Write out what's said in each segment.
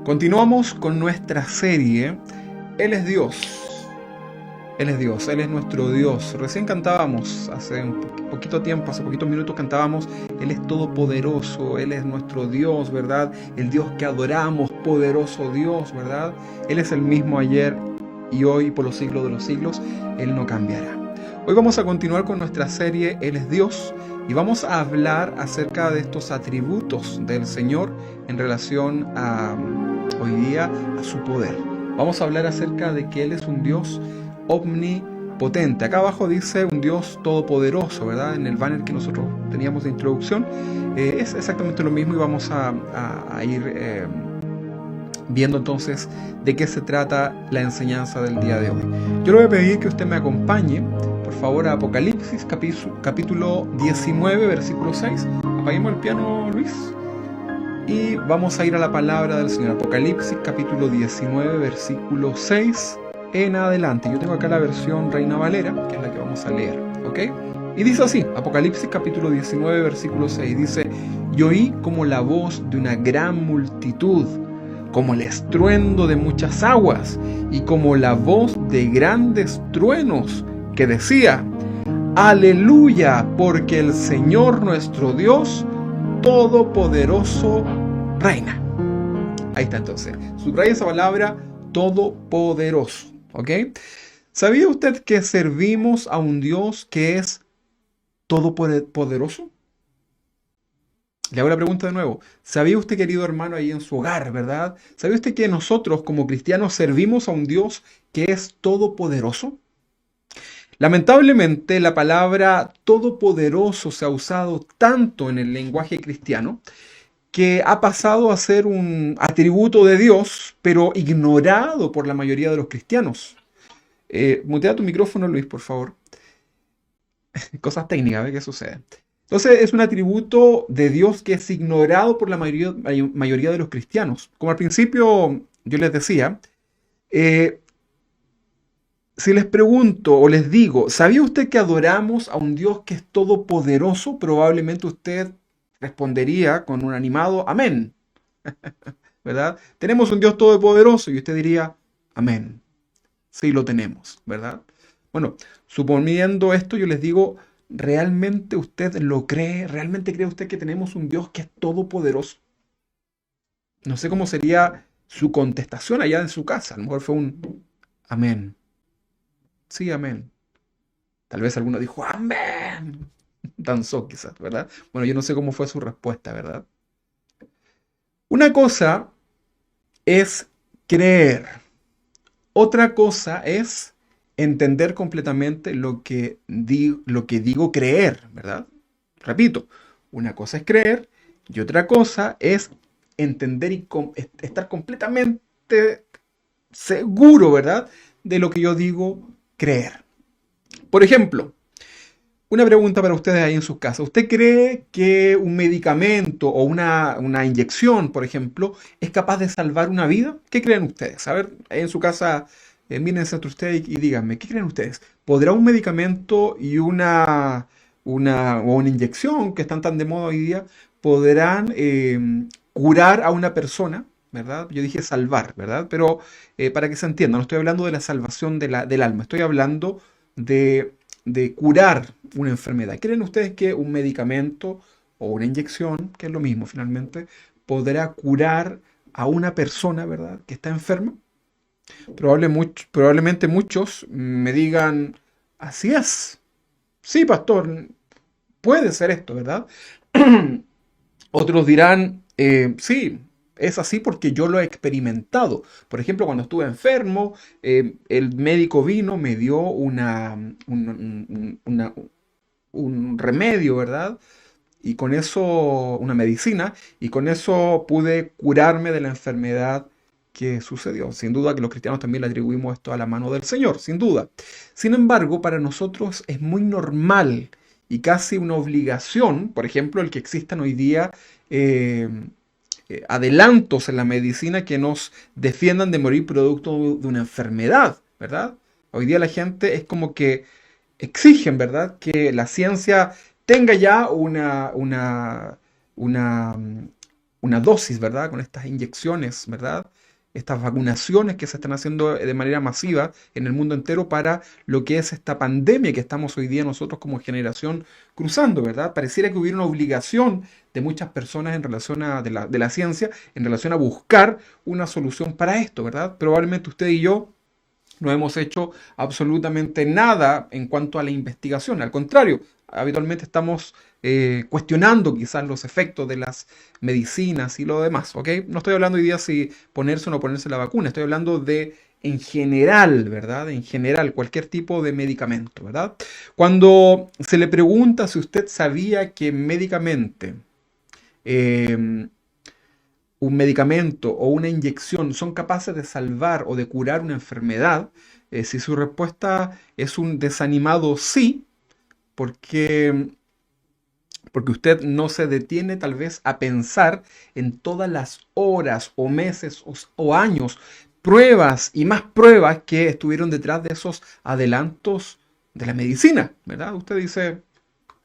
Continuamos con nuestra serie Él es Dios. Él es Dios, Él es nuestro Dios. Recién cantábamos, hace un poquito tiempo, hace poquitos minutos cantábamos, Él es todopoderoso, Él es nuestro Dios, ¿verdad? El Dios que adoramos, poderoso Dios, ¿verdad? Él es el mismo ayer y hoy por los siglos de los siglos, Él no cambiará. Hoy vamos a continuar con nuestra serie Él es Dios y vamos a hablar acerca de estos atributos del Señor en relación a hoy día a su poder. Vamos a hablar acerca de que Él es un Dios omnipotente. Acá abajo dice un Dios todopoderoso, ¿verdad? En el banner que nosotros teníamos de introducción es exactamente lo mismo y vamos a ir viendo entonces de qué se trata la enseñanza del día de hoy. Yo le voy a pedir que usted me acompañe, por favor, a Apocalipsis capítulo 19, versículo 6. Apaguemos el piano, Luis. Y vamos a ir a la palabra del Señor. Apocalipsis capítulo 19, versículo 6 en adelante. Yo tengo acá la versión Reina Valera, que es la que vamos a leer, ¿ok? Y dice así, Apocalipsis capítulo 19, versículo 6, dice: Y oí como la voz de una gran multitud, como el estruendo de muchas aguas, y como la voz de grandes truenos, que decía: Aleluya, porque el Señor nuestro Dios Todopoderoso reina. Ahí está entonces. Subraya esa palabra, todopoderoso. ¿Ok? ¿Sabía usted que servimos a un Dios que es todopoderoso? Le hago la pregunta de nuevo. ¿Sabía usted, querido hermano, ahí en su hogar, verdad? ¿Sabía usted que nosotros como cristianos servimos a un Dios que es todopoderoso? Lamentablemente, la palabra todopoderoso se ha usado tanto en el lenguaje cristiano que ha pasado a ser un atributo de Dios, pero ignorado por la mayoría de los cristianos. Mutea tu micrófono, Luis, por favor. Cosas técnicas, ¿ves qué sucede? Entonces, es un atributo de Dios que es ignorado por la mayoría de los cristianos. Como al principio yo les decía, si les pregunto o les digo, ¿sabía usted que adoramos a un Dios que es todopoderoso? Probablemente usted respondería con un animado amén, ¿verdad? Tenemos un Dios todopoderoso y usted diría amén. Sí, lo tenemos, ¿verdad? Bueno, suponiendo esto, yo les digo, ¿realmente usted lo cree? ¿Realmente cree usted que tenemos un Dios que es todopoderoso? No sé cómo sería su contestación allá en su casa. A lo mejor fue un amén. Sí, amén. Tal vez alguno dijo amén. Danzó quizás, ¿verdad? Bueno, yo no sé cómo fue su respuesta, ¿verdad? Una cosa es creer. Otra cosa es entender completamente lo que digo creer, ¿verdad? Repito, una cosa es creer y otra cosa es entender y estar completamente seguro, ¿verdad? De lo que yo digo creer. Por ejemplo, una pregunta para ustedes ahí en sus casas. ¿Usted cree que un medicamento o una inyección, por ejemplo, es capaz de salvar una vida? ¿Qué creen ustedes? A ver, ahí en su casa, mírense entre ustedes y díganme, ¿qué creen ustedes? ¿Podrá un medicamento y o una inyección que están tan de moda hoy día, podrán curar a una persona? ¿Verdad? Yo dije salvar, ¿verdad? Pero para que se entienda, no estoy hablando de la salvación del alma, estoy hablando de curar una enfermedad. ¿Creen ustedes que un medicamento o una inyección, que es lo mismo finalmente, podrá curar a una persona, ¿verdad?, que está enferma? Probablemente muchos me digan, así es. Sí, pastor, puede ser esto, ¿verdad? Otros dirán, sí, es así porque yo lo he experimentado. Por ejemplo, cuando estuve enfermo, el médico vino, me dio un remedio, ¿verdad? Y con eso, una medicina, y con eso pude curarme de la enfermedad que sucedió. Sin duda que los cristianos también le atribuimos esto a la mano del Señor, sin duda. Sin embargo, para nosotros es muy normal y casi una obligación, por ejemplo, el que existan hoy día eh, adelantos en la medicina que nos defiendan de morir producto de una enfermedad, ¿verdad? Hoy día la gente es como que exigen, ¿verdad?, que la ciencia tenga ya una, una dosis, ¿verdad? Con estas inyecciones, ¿verdad? Estas vacunaciones que se están haciendo de manera masiva en el mundo entero para lo que es esta pandemia que estamos hoy día nosotros como generación cruzando, ¿verdad? Pareciera que hubiera una obligación de muchas personas en relación a de la ciencia, en relación a buscar una solución para esto, ¿verdad? Probablemente usted y yo no hemos hecho absolutamente nada en cuanto a la investigación. Al contrario, habitualmente estamos cuestionando quizás los efectos de las medicinas y lo demás, ¿ok? No estoy hablando hoy día si ponerse o no ponerse la vacuna, estoy hablando de en general, ¿verdad? En general, cualquier tipo de medicamento, ¿verdad? Cuando se le pregunta si usted sabía que médicamente eh, un medicamento o una inyección son capaces de salvar o de curar una enfermedad, si su respuesta es un desanimado sí, porque, porque usted no se detiene tal vez a pensar en todas las horas o meses o años, pruebas y más pruebas que estuvieron detrás de esos adelantos de la medicina, ¿verdad? Usted dice,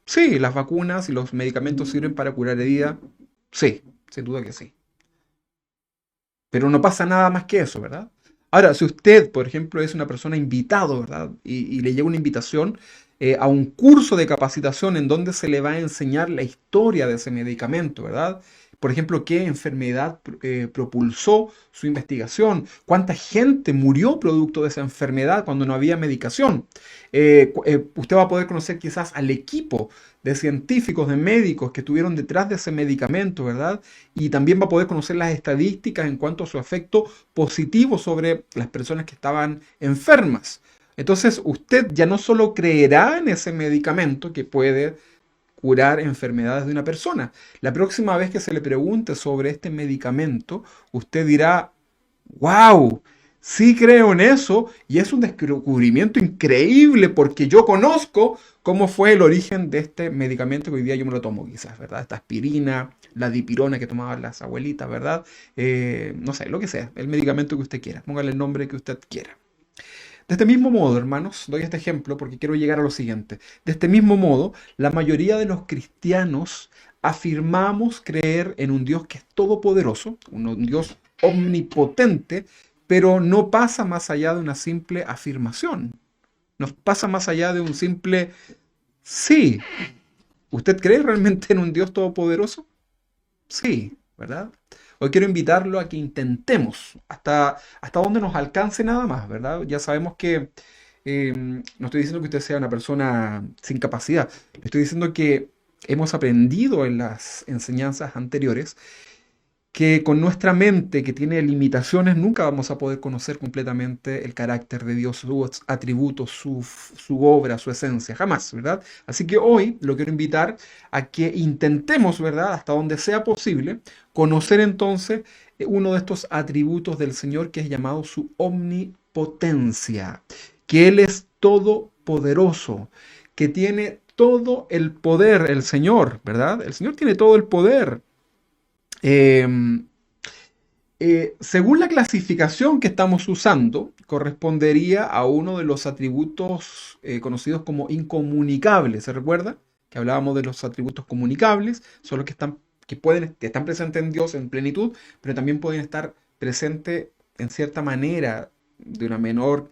sí, las vacunas y los medicamentos sirven para curar heridas, sí, sin duda que sí. Pero no pasa nada más que eso, ¿verdad? Ahora, si usted, por ejemplo, es una persona invitado, ¿verdad? Y le llega una invitación a un curso de capacitación en donde se le va a enseñar la historia de ese medicamento, ¿verdad? Por ejemplo, qué enfermedad propulsó su investigación, cuánta gente murió producto de esa enfermedad cuando no había medicación. Usted va a poder conocer quizás al equipo de científicos, de médicos que estuvieron detrás de ese medicamento, ¿verdad? Y también va a poder conocer las estadísticas en cuanto a su efecto positivo sobre las personas que estaban enfermas. Entonces, usted ya no solo creerá en ese medicamento que puede curar enfermedades de una persona. La próxima vez que se le pregunte sobre este medicamento, usted dirá, wow, sí creo en eso y es un descubrimiento increíble porque yo conozco cómo fue el origen de este medicamento que hoy día yo me lo tomo quizás, ¿verdad? Esta aspirina, la dipirona que tomaban las abuelitas, ¿verdad? No sé, lo que sea, el medicamento que usted quiera, póngale el nombre que usted quiera. De este mismo modo, hermanos, doy este ejemplo porque quiero llegar a lo siguiente. De este mismo modo, la mayoría de los cristianos afirmamos creer en un Dios que es todopoderoso, un Dios omnipotente, pero no pasa más allá de una simple afirmación. No pasa más allá de un simple sí. ¿Usted cree realmente en un Dios todopoderoso? Sí, ¿verdad? Hoy quiero invitarlo a que intentemos hasta donde nos alcance nada más, ¿verdad? Ya sabemos que no estoy diciendo que usted sea una persona sin capacidad, estoy diciendo que hemos aprendido en las enseñanzas anteriores que con nuestra mente que tiene limitaciones nunca vamos a poder conocer completamente el carácter de Dios, sus atributos, su obra, su esencia, jamás, ¿verdad? Así que hoy lo quiero invitar a que intentemos, ¿verdad? Hasta donde sea posible, conocer entonces uno de estos atributos del Señor que es llamado su omnipotencia, que Él es todopoderoso, que tiene todo el poder, el Señor, ¿verdad? El Señor tiene todo el poder. Em, según la clasificación que estamos usando, correspondería a uno de los atributos conocidos como incomunicables. ¿Se recuerda? Que hablábamos de los atributos comunicables, son los que están presentes en Dios en plenitud, pero también pueden estar presentes en cierta manera, de una menor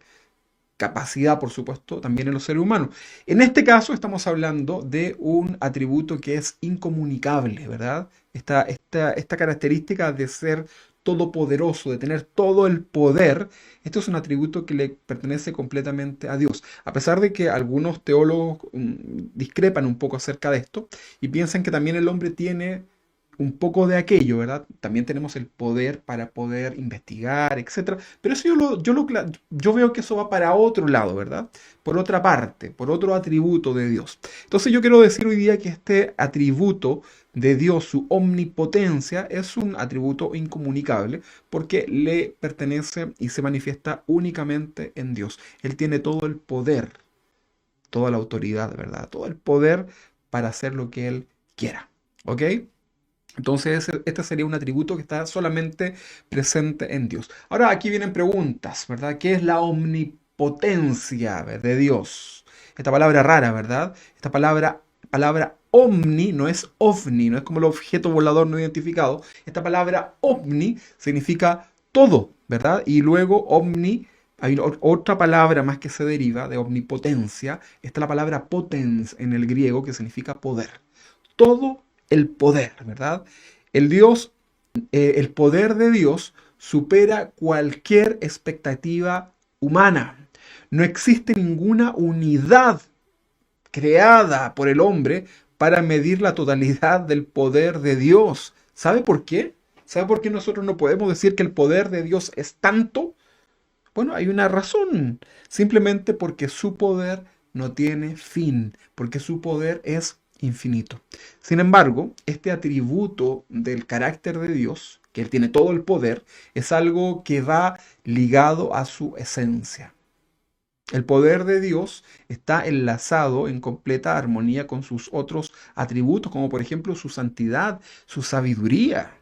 capacidad, por supuesto, también en los seres humanos. En este caso estamos hablando de un atributo que es incomunicable, ¿verdad? Esta característica de ser todopoderoso, de tener todo el poder, esto es un atributo que le pertenece completamente a Dios. A pesar de que algunos teólogos discrepan un poco acerca de esto y piensan que también el hombre tiene un poco de aquello, ¿verdad? También tenemos el poder para poder investigar, etcétera. Pero eso yo veo que eso va para otro lado, ¿verdad? Por otra parte, por otro atributo de Dios. Entonces yo quiero decir hoy día que este atributo de Dios, su omnipotencia, es un atributo incomunicable porque le pertenece y se manifiesta únicamente en Dios. Él tiene todo el poder, toda la autoridad, ¿verdad? Todo el poder para hacer lo que Él quiera. ¿Ok? Entonces, este sería un atributo que está solamente presente en Dios. Ahora, aquí vienen preguntas, ¿verdad? ¿Qué es la omnipotencia de Dios? Esta palabra rara, ¿verdad? Esta palabra omni no es ovni, no es como el objeto volador no identificado. Esta palabra ovni significa todo, ¿verdad? Y luego omni, hay otra palabra más que se deriva de omnipotencia. Está la palabra potens en el griego que significa poder. Todo el poder, ¿verdad? El Dios, el poder de Dios supera cualquier expectativa humana. No existe ninguna unidad creada por el hombre para medir la totalidad del poder de Dios. ¿Sabe por qué? ¿Sabe por qué nosotros no podemos decir que el poder de Dios es tanto? Bueno, hay una razón. Simplemente porque su poder no tiene fin, porque su poder es infinito. Sin embargo, este atributo del carácter de Dios, que Él tiene todo el poder, es algo que va ligado a su esencia. El poder de Dios está enlazado en completa armonía con sus otros atributos, como por ejemplo su santidad, su sabiduría.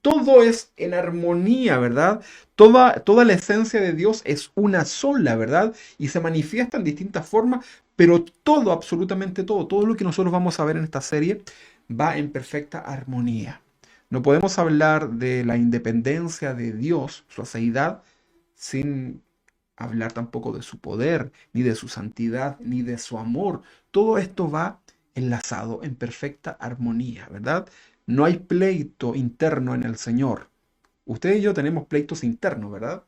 Todo es en armonía, ¿verdad? Toda la esencia de Dios es una sola, ¿verdad? Y se manifiesta en distintas formas, pero todo, absolutamente todo, todo lo que nosotros vamos a ver en esta serie va en perfecta armonía. No podemos hablar de la independencia de Dios, su aseidad, sin hablar tampoco de su poder, ni de su santidad, ni de su amor. Todo esto va enlazado en perfecta armonía, ¿verdad? No hay pleito interno en el Señor. Usted y yo tenemos pleitos internos, ¿verdad?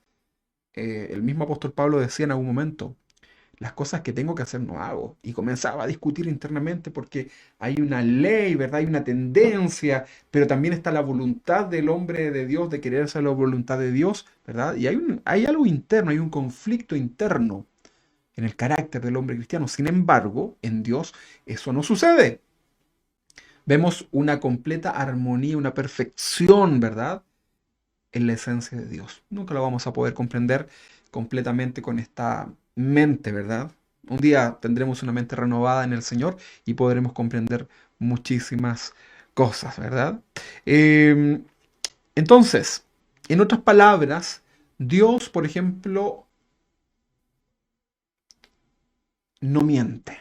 El mismo apóstol Pablo decía en algún momento, las cosas que tengo que hacer no hago. Y comenzaba a discutir internamente porque hay una ley, ¿verdad? Hay una tendencia, pero también está la voluntad del hombre de Dios de querer hacer la voluntad de Dios, ¿verdad? Y hay algo interno, hay un conflicto interno en el carácter del hombre cristiano. Sin embargo, en Dios eso no sucede. Vemos una completa armonía, una perfección, ¿verdad? En la esencia de Dios. Nunca lo vamos a poder comprender completamente con esta mente, ¿verdad? Un día tendremos una mente renovada en el Señor y podremos comprender muchísimas cosas, ¿verdad? Eh, entonces, en otras palabras, Dios, por ejemplo, no miente.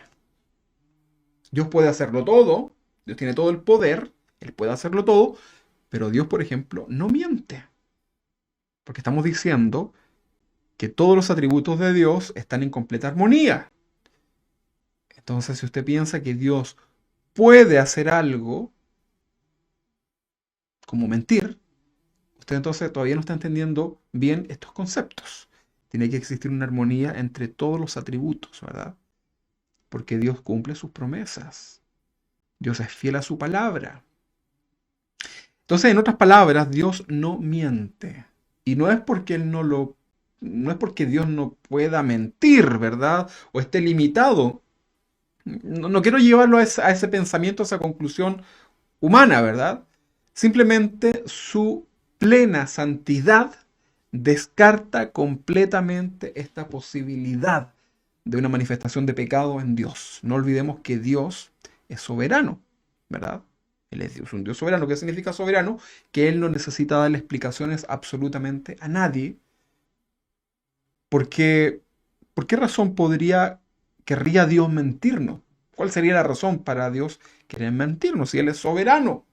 Dios puede hacerlo todo, Dios tiene todo el poder, Él puede hacerlo todo, pero Dios, por ejemplo, no miente. Porque estamos diciendo que todos los atributos de Dios están en completa armonía. Entonces, si usted piensa que Dios puede hacer algo como mentir, usted entonces todavía no está entendiendo bien estos conceptos. Tiene que existir una armonía entre todos los atributos, ¿verdad? Porque Dios cumple sus promesas. Dios es fiel a su palabra. Entonces, en otras palabras, Dios no miente. Y no es porque Él no es porque Dios no pueda mentir, ¿verdad? O esté limitado. No quiero llevarlo a ese pensamiento, a esa conclusión humana, ¿verdad? Simplemente su plena santidad descarta completamente esta posibilidad de una manifestación de pecado en Dios. No olvidemos que Dios es soberano, ¿verdad? Él es Dios, un Dios soberano. ¿Qué significa soberano? Que Él no necesita darle explicaciones absolutamente a nadie. Porque, ¿por qué razón querría Dios mentirnos? ¿Cuál sería la razón para Dios querer mentirnos si Él es soberano?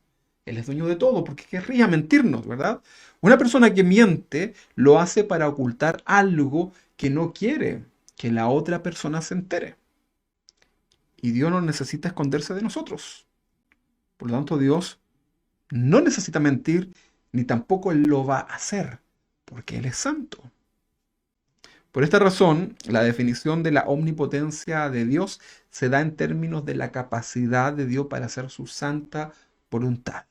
Él es dueño de todo, porque querría mentirnos, ¿verdad? Una persona que miente lo hace para ocultar algo que no quiere que la otra persona se entere. Y Dios no necesita esconderse de nosotros. Por lo tanto, Dios no necesita mentir, ni tampoco Él lo va a hacer, porque Él es santo. Por esta razón, la definición de la omnipotencia de Dios se da en términos de la capacidad de Dios para hacer su santa voluntad.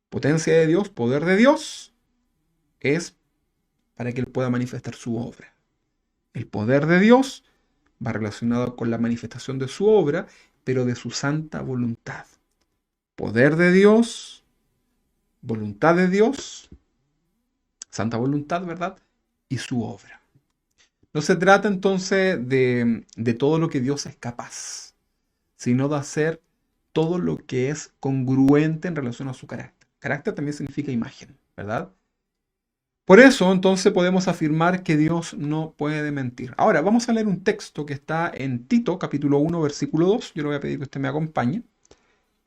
Potencia de Dios, poder de Dios, es para que Él pueda manifestar su obra. El poder de Dios va relacionado con la manifestación de su obra, pero de su santa voluntad. Poder de Dios, voluntad de Dios, santa voluntad, ¿verdad? Y su obra. No se trata entonces de todo lo que Dios es capaz, sino de hacer todo lo que es congruente en relación a su carácter. Carácter también significa imagen, ¿verdad? Por eso, entonces, podemos afirmar que Dios no puede mentir. Ahora, vamos a leer un texto que está en Tito, capítulo 1, versículo 2. Yo le voy a pedir que usted me acompañe.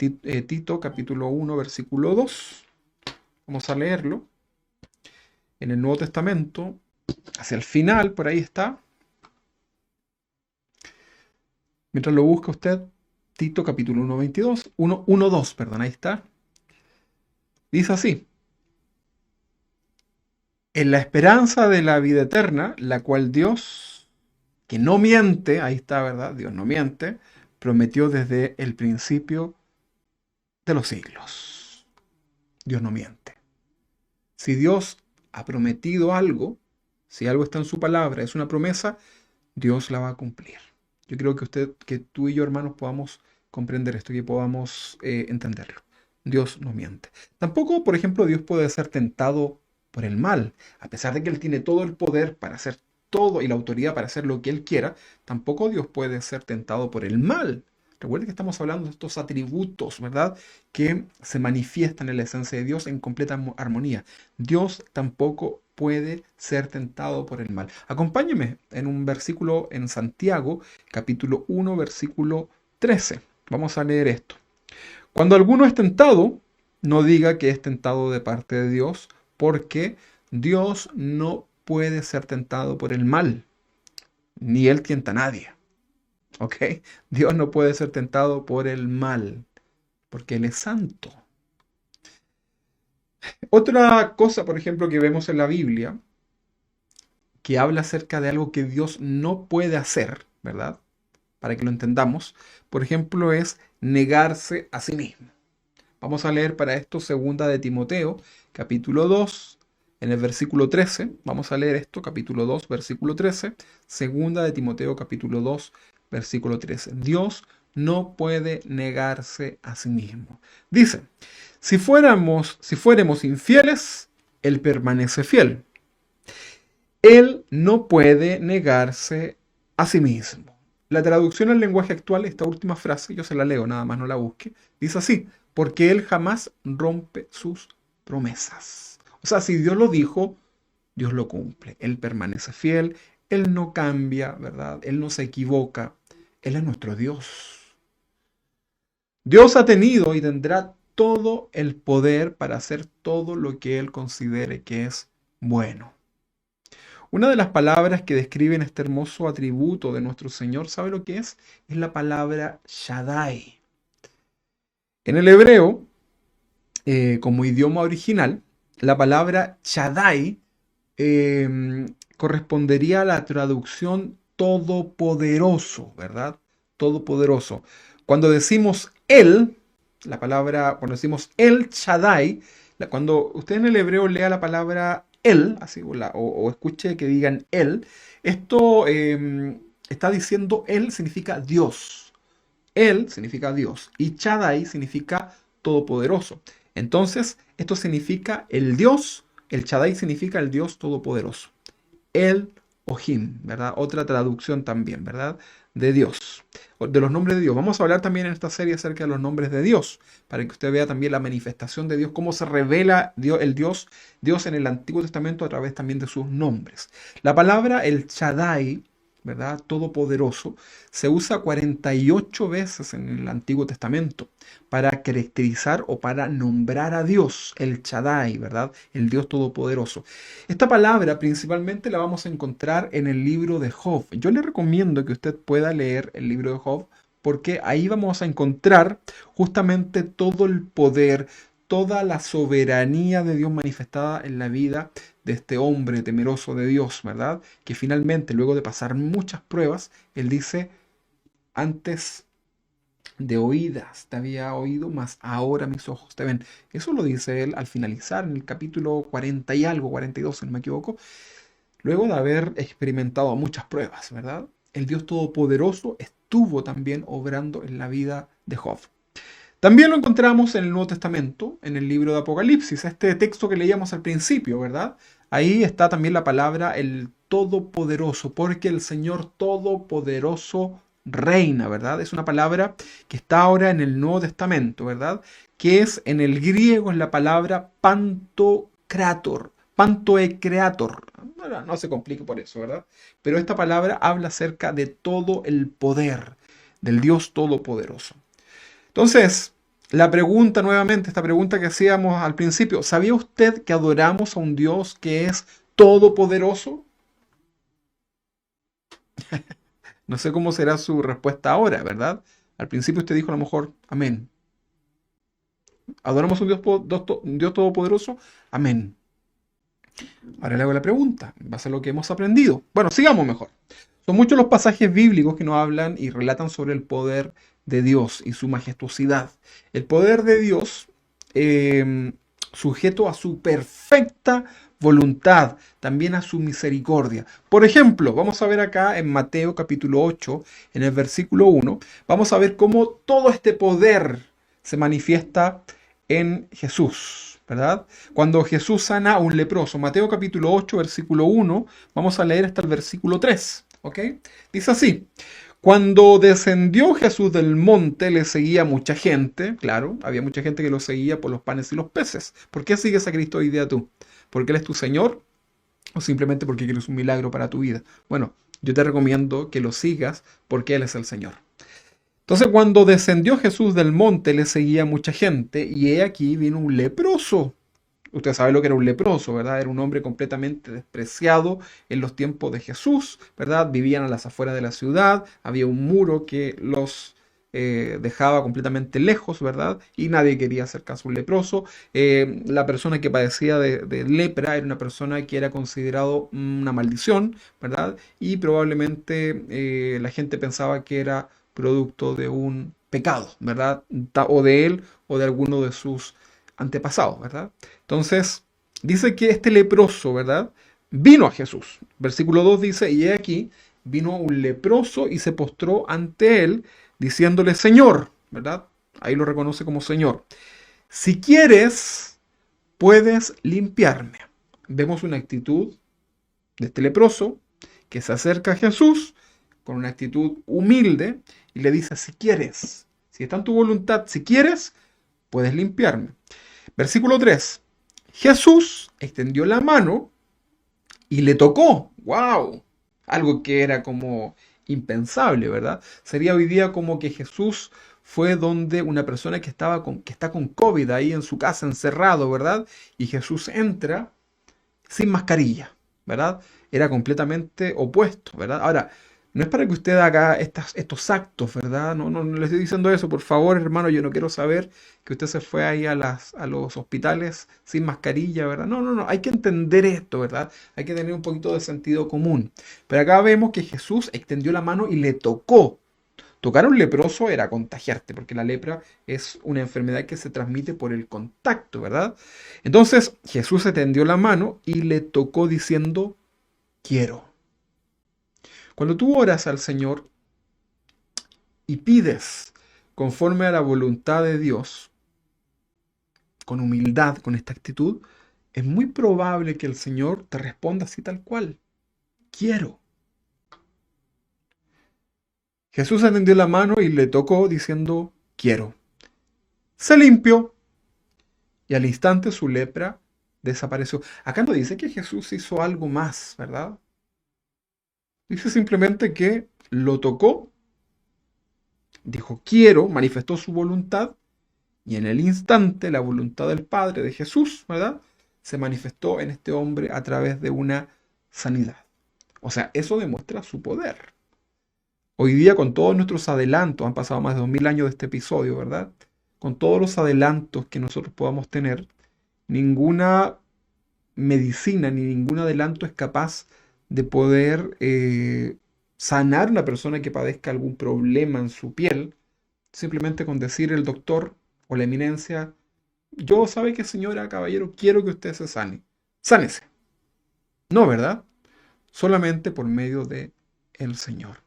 Tito capítulo 1, versículo 2. Vamos a leerlo. En el Nuevo Testamento, hacia el final, por ahí está. Mientras lo busca usted, Tito capítulo 1, 22, 1, 2, perdón, ahí está. Dice así: en la esperanza de la vida eterna, la cual Dios, que no miente, ahí está, ¿verdad? Dios no miente, prometió desde el principio de los siglos. Dios no miente. Si Dios ha prometido algo, si algo está en su palabra, es una promesa, Dios la va a cumplir. Yo creo que tú y yo, hermanos, podamos comprender esto, que podamos entenderlo. Dios no miente. Tampoco, por ejemplo, Dios puede ser tentado por el mal. A pesar de que Él tiene todo el poder para hacer todo y la autoridad para hacer lo que Él quiera, tampoco Dios puede ser tentado por el mal. Recuerden que estamos hablando de estos atributos, ¿verdad? Que se manifiestan en la esencia de Dios en completa armonía. Dios tampoco puede ser tentado por el mal. Acompáñeme en un versículo en Santiago, capítulo 1, versículo 13. Vamos a leer esto. Cuando alguno es tentado, no diga que es tentado de parte de Dios, porque Dios no puede ser tentado por el mal, ni Él tienta a nadie. ¿Ok? Dios no puede ser tentado por el mal, porque Él es santo. Otra cosa, por ejemplo, que vemos en la Biblia, que habla acerca de algo que Dios no puede hacer, ¿verdad? Para que lo entendamos, por ejemplo, es negarse a sí mismo. Vamos a leer para esto segunda de Timoteo, capítulo 2, en el versículo 13. Vamos a leer esto, capítulo 2, versículo 13. Segunda de Timoteo, capítulo 2, versículo 13. Dios no puede negarse a sí mismo. Dice, si fuéramos infieles, Él permanece fiel. Él no puede negarse a sí mismo. La traducción al lenguaje actual, esta última frase, yo se la leo, nada más no la busque, dice así: porque Él jamás rompe sus promesas. O sea, si Dios lo dijo, Dios lo cumple. Él permanece fiel, Él no cambia, ¿verdad? Él no se equivoca. Él es nuestro Dios. Dios ha tenido y tendrá todo el poder para hacer todo lo que Él considere que es bueno. Una de las palabras que describen este hermoso atributo de nuestro Señor, ¿sabe lo que es? Es la palabra Shaddai. En el hebreo, como idioma original, la palabra Shaddai correspondería a la traducción todopoderoso, ¿verdad? Todopoderoso. Cuando decimos Él, cuando decimos El Shaddai, cuando usted en el hebreo lea la palabra Él, así, o escuche que digan Él, esto está diciendo Él significa Dios. Él significa Dios y Shaddai significa todopoderoso. Entonces, esto significa el Dios, el Shaddai significa el Dios todopoderoso. El Ohim, ¿verdad? Otra traducción también, ¿verdad? De Dios, de los nombres de Dios. Vamos a hablar también en esta serie acerca de los nombres de Dios, para que usted vea también la manifestación de Dios, cómo se revela Dios en el Antiguo Testamento a través también de sus nombres. La palabra el Shaddai, ¿verdad? Todopoderoso, se usa 48 veces en el Antiguo Testamento para caracterizar o para nombrar a Dios, el Shaddai, ¿verdad? El Dios Todopoderoso. Esta palabra principalmente la vamos a encontrar en el libro de Job. Yo le recomiendo que usted pueda leer el libro de Job, porque ahí vamos a encontrar justamente todo el poder, toda la soberanía de Dios manifestada en la vida de este hombre temeroso de Dios, ¿verdad? Que finalmente, luego de pasar muchas pruebas, él dice: antes de oídas te había oído, mas ahora mis ojos te ven. Eso lo dice él al finalizar en el capítulo 40 y algo, 42, si no me equivoco, luego de haber experimentado muchas pruebas, ¿verdad? El Dios Todopoderoso estuvo también obrando en la vida de Job. También lo encontramos en el Nuevo Testamento, en el libro de Apocalipsis, este texto que leíamos al principio, ¿verdad? Ahí está también la palabra el Todopoderoso, porque el Señor Todopoderoso reina, ¿verdad? Es una palabra que está ahora en el Nuevo Testamento, ¿verdad? Que es en el griego, es la palabra pantocrator, pantoecreator. No se complique por eso, ¿verdad? Pero esta palabra habla acerca de todo el poder del Dios Todopoderoso. Entonces, La pregunta nuevamente, esta pregunta que hacíamos al principio, ¿sabía usted que adoramos a un Dios que es todopoderoso? No sé cómo será su respuesta ahora, ¿verdad? Al principio usted dijo a lo mejor, amén. ¿Adoramos a un un Dios todopoderoso? Amén. Ahora le hago la pregunta, en base a lo que hemos aprendido. Bueno, sigamos mejor. Son muchos los pasajes bíblicos que nos hablan y relatan sobre el poder de Dios y su majestuosidad. El poder de Dios, sujeto a su perfecta voluntad, también a su misericordia. Por ejemplo, vamos a ver acá en Mateo capítulo 8, en el versículo 1, vamos a ver cómo todo este poder se manifiesta en Jesús, ¿verdad? Cuando Jesús sana a un leproso. Mateo capítulo 8, versículo 1, vamos a leer hasta el versículo 3, ¿ok? Dice así. Cuando descendió Jesús del monte, le seguía mucha gente. Claro, había mucha gente que lo seguía por los panes y los peces. ¿Por qué sigues a Cristo hoy día tú? ¿Porque Él es tu Señor o simplemente porque quieres un milagro para tu vida? Bueno, yo te recomiendo que lo sigas porque Él es el Señor. Entonces, cuando descendió Jesús del monte, le seguía mucha gente y he aquí vino un leproso. Usted sabe lo que era un leproso, ¿verdad? Era un hombre completamente despreciado en los tiempos de Jesús, ¿verdad? Vivían a las afueras de la ciudad, había un muro que los dejaba completamente lejos, ¿verdad? Y nadie quería hacer caso a un leproso. La persona que padecía de lepra era una persona que era considerado una maldición, ¿verdad? Y probablemente la gente pensaba que era producto de un pecado, ¿verdad? O de él o de alguno de sus antepasados, ¿verdad? Entonces, dice que este leproso, ¿verdad? Vino a Jesús. Versículo 2 dice, y he aquí, vino un leproso y se postró ante él, diciéndole, Señor, ¿verdad? Ahí lo reconoce como Señor. Si quieres, puedes limpiarme. Vemos una actitud de este leproso que se acerca a Jesús con una actitud humilde y le dice, si quieres, si está en tu voluntad, si quieres, puedes limpiarme. Versículo 3. Jesús extendió la mano y le tocó. ¡Wow! Algo que era como impensable, ¿verdad? Sería hoy día como que Jesús fue donde una persona que está con COVID ahí en su casa encerrado, ¿verdad? Y Jesús entra sin mascarilla, ¿verdad? Era completamente opuesto, ¿verdad? Ahora, no es para que usted haga estos actos, ¿verdad? No le estoy diciendo eso, por favor, hermano, yo no quiero saber que usted se fue ahí a los hospitales sin mascarilla, ¿verdad? No, hay que entender esto, ¿verdad? Hay que tener un poquito de sentido común. Pero acá vemos que Jesús extendió la mano y le tocó. Tocar a un leproso era contagiarte, porque la lepra es una enfermedad que se transmite por el contacto, ¿verdad? Entonces Jesús extendió la mano y le tocó diciendo, quiero. Cuando tú oras al Señor y pides conforme a la voluntad de Dios, con humildad, con esta actitud, es muy probable que el Señor te responda así tal cual. Quiero. Jesús extendió la mano y le tocó diciendo, quiero. Se limpió y al instante su lepra desapareció. Acá no dice que Jesús hizo algo más, ¿verdad? Dice simplemente que lo tocó, dijo quiero, manifestó su voluntad y en el instante la voluntad del Padre de Jesús, ¿verdad? Se manifestó en este hombre a través de una sanidad. O sea, eso demuestra su poder. Hoy día con todos nuestros adelantos, han pasado más de 2000 años de este episodio, ¿verdad? Con todos los adelantos que nosotros podamos tener, ninguna medicina ni ningún adelanto es capaz de poder sanar a una persona que padezca algún problema en su piel, simplemente con decir el doctor o la eminencia, yo sabe que señora, caballero, quiero que usted se sane. Sánese. No, ¿verdad? Solamente por medio de el Señor.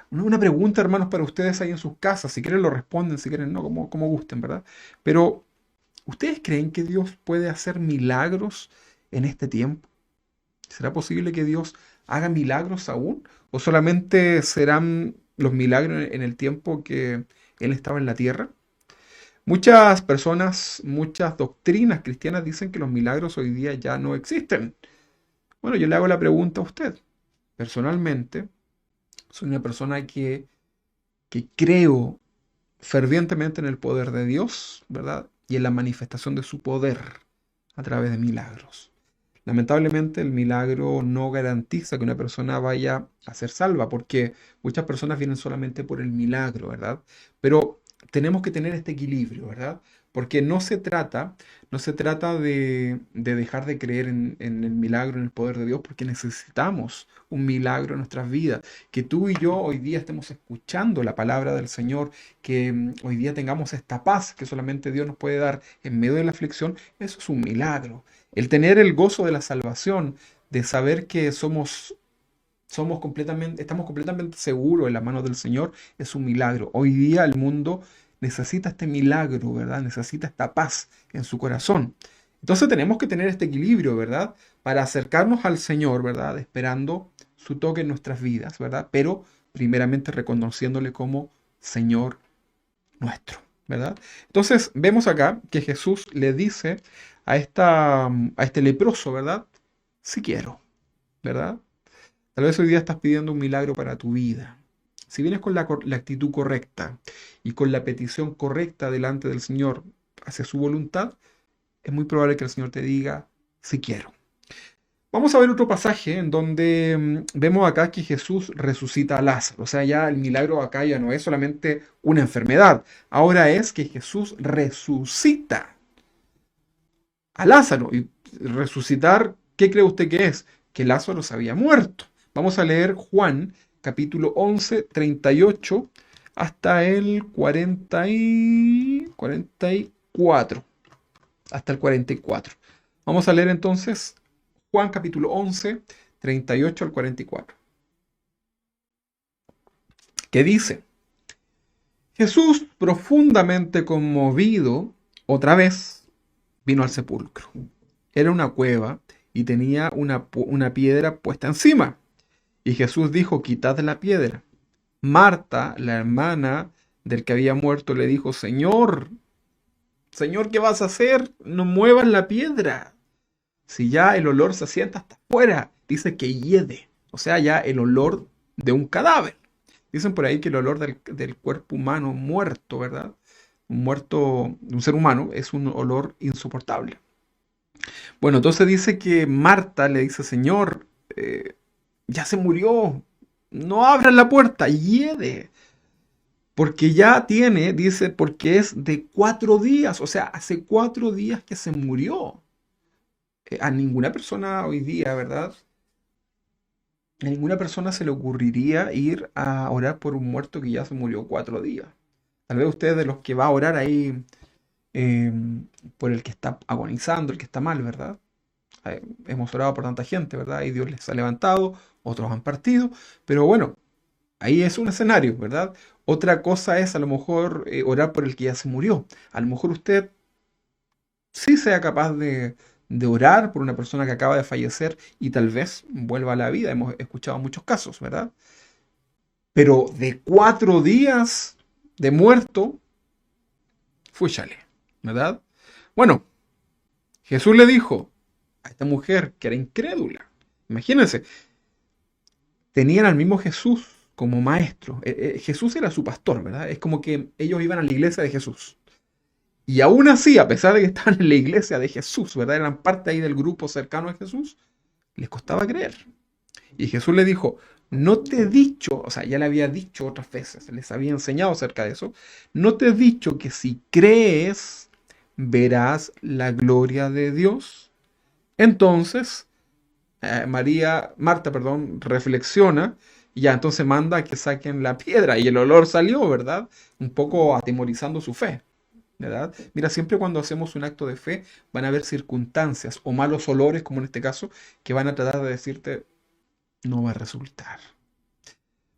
Una pregunta, hermanos, para ustedes ahí en sus casas. Si quieren lo responden, si quieren no, como gusten, ¿verdad? Pero, ¿ustedes creen que Dios puede hacer milagros en este tiempo? ¿Será posible que Dios haga milagros aún? ¿O solamente serán los milagros en el tiempo que Él estaba en la tierra? Muchas personas, muchas doctrinas cristianas dicen que los milagros hoy día ya no existen. Bueno, yo le hago la pregunta a usted. Personalmente, soy una persona que creo fervientemente en el poder de Dios, ¿verdad? Y en la manifestación de su poder a través de milagros. Lamentablemente el milagro no garantiza que una persona vaya a ser salva, porque muchas personas vienen solamente por el milagro, ¿verdad? Pero tenemos que tener este equilibrio, ¿verdad? Porque no se trata de dejar de creer en el milagro, en el poder de Dios, porque necesitamos un milagro en nuestras vidas. Que tú y yo hoy día estemos escuchando la palabra del Señor, que hoy día tengamos esta paz que solamente Dios nos puede dar en medio de la aflicción, eso es un milagro. El tener el gozo de la salvación, de saber que estamos completamente seguros en las manos del Señor, es un milagro. Hoy día el mundo necesita este milagro, ¿verdad? Necesita esta paz en su corazón. Entonces tenemos que tener este equilibrio, ¿verdad? Para acercarnos al Señor, ¿verdad? Esperando su toque en nuestras vidas, ¿verdad? Pero primeramente reconociéndole como Señor nuestro, ¿verdad? Entonces vemos acá que Jesús le dice a este leproso, ¿verdad? Si quiero, ¿verdad? Tal vez hoy día estás pidiendo un milagro para tu vida. Si vienes con la actitud correcta y con la petición correcta delante del Señor hacia su voluntad, es muy probable que el Señor te diga, si quiero. Vamos a ver otro pasaje en donde vemos acá que Jesús resucita a Lázaro. O sea, ya el milagro acá ya no es solamente una enfermedad. Ahora es que Jesús resucita a Lázaro. Y resucitar, ¿qué cree usted que es? Que Lázaro se había muerto. Vamos a leer Juan, capítulo 11, 38, hasta el 44. Hasta el 44. Vamos a leer entonces Juan, capítulo 11, 38 al 44. Que dice, Jesús, profundamente conmovido, otra vez vino al sepulcro. Era una cueva y tenía una piedra puesta encima. Y Jesús dijo, quitad la piedra. Marta, la hermana del que había muerto, le dijo, Señor, Señor, ¿qué vas a hacer? No muevas la piedra. Si ya el olor se sienta hasta afuera, dice que hiede. O sea, ya el olor de un cadáver. Dicen por ahí que el olor del cuerpo humano muerto, ¿verdad? Un muerto de un ser humano es un olor insoportable. Bueno, entonces dice que Marta le dice, Señor, ya se murió, no abras la puerta, hiede. Porque ya tiene, dice, porque es de 4 días, o sea, hace 4 días que se murió. A ninguna persona hoy día, ¿verdad? A ninguna persona se le ocurriría ir a orar por un muerto que ya se murió 4 días. Tal vez usted es de los que va a orar ahí eh, por el que está agonizando, el que está mal, ¿verdad? Hemos orado por tanta gente, ¿verdad? Y Dios les ha levantado, otros han partido, pero bueno, ahí es un escenario, ¿verdad? Otra cosa es a lo mejor orar por el que ya se murió. A lo mejor usted sí sea capaz de orar por una persona que acaba de fallecer y tal vez vuelva a la vida. Hemos escuchado muchos casos, ¿verdad? Pero de 4 días de muerto, fúchale, ¿verdad? Bueno, Jesús le dijo a esta mujer que era incrédula. Imagínense, tenían al mismo Jesús como maestro. Jesús era su pastor, ¿verdad? Es como que ellos iban a la iglesia de Jesús. Y aún así, a pesar de que estaban en la iglesia de Jesús, ¿verdad? Eran parte ahí del grupo cercano a Jesús, les costaba creer. Y Jesús le dijo, no te he dicho, o sea, ya le había dicho otras veces, les había enseñado acerca de eso, no te he dicho que si crees, verás la gloria de Dios. Entonces, Marta, perdón, reflexiona y ya entonces manda a que saquen la piedra y el olor salió, ¿verdad? Un poco atemorizando su fe. ¿Verdad? Mira, siempre cuando hacemos un acto de fe van a haber circunstancias o malos olores, como en este caso, que van a tratar de decirte, no va a resultar.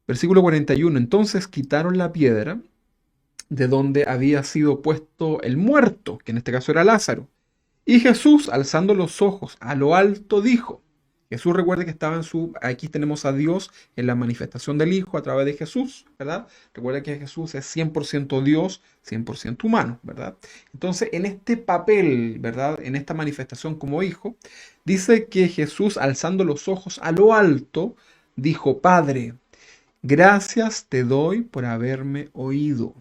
Versículo 41. Entonces quitaron la piedra de donde había sido puesto el muerto, que en este caso era Lázaro. Y Jesús, alzando los ojos a lo alto, dijo, Jesús recuerde que estaba aquí tenemos a Dios en la manifestación del Hijo a través de Jesús, ¿verdad? Recuerda que Jesús es 100% Dios, 100% humano, ¿verdad? Entonces, en este papel, ¿verdad? En esta manifestación como Hijo, dice que Jesús, alzando los ojos a lo alto, dijo, Padre, gracias te doy por haberme oído.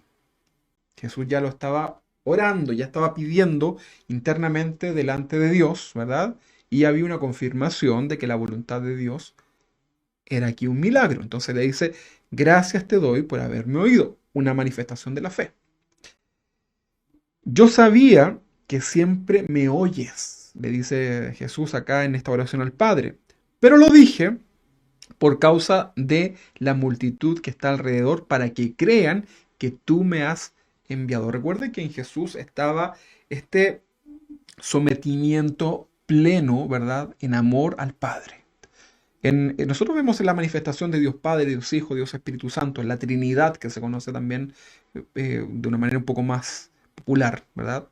Jesús ya lo estaba orando, ya estaba pidiendo internamente delante de Dios, ¿verdad? Y había una confirmación de que la voluntad de Dios era aquí un milagro. Entonces le dice, gracias te doy por haberme oído, una manifestación de la fe. Yo sabía que siempre me oyes, le dice Jesús acá en esta oración al Padre, pero lo dije por causa de la multitud que está alrededor para que crean que tú me has enviado. Recuerde que en Jesús estaba este sometimiento pleno, ¿verdad? En amor al Padre. Nosotros vemos en la manifestación de Dios Padre, Dios Hijo, Dios Espíritu Santo, en la Trinidad, que se conoce también de una manera un poco más popular, ¿verdad?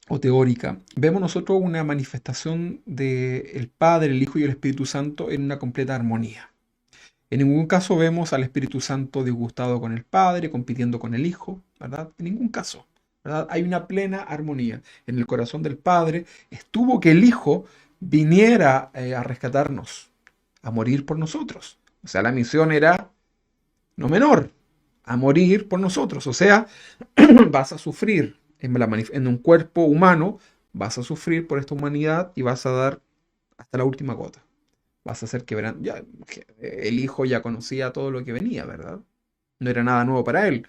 O teórica. Vemos nosotros una manifestación del Padre, el Hijo y el Espíritu Santo en una completa armonía. En ningún caso vemos al Espíritu Santo disgustado con el Padre, compitiendo con el Hijo, ¿verdad? En ningún caso, ¿verdad? Hay una plena armonía. En el corazón del Padre estuvo que el Hijo viniera a rescatarnos, a morir por nosotros. O sea, la misión era no menor, a morir por nosotros. O sea, vas a sufrir en un cuerpo humano, vas a sufrir por esta humanidad y vas a dar hasta la última gota. Vas a hacer ya, el hijo ya conocía todo lo que venía, ¿verdad? No era nada nuevo para él.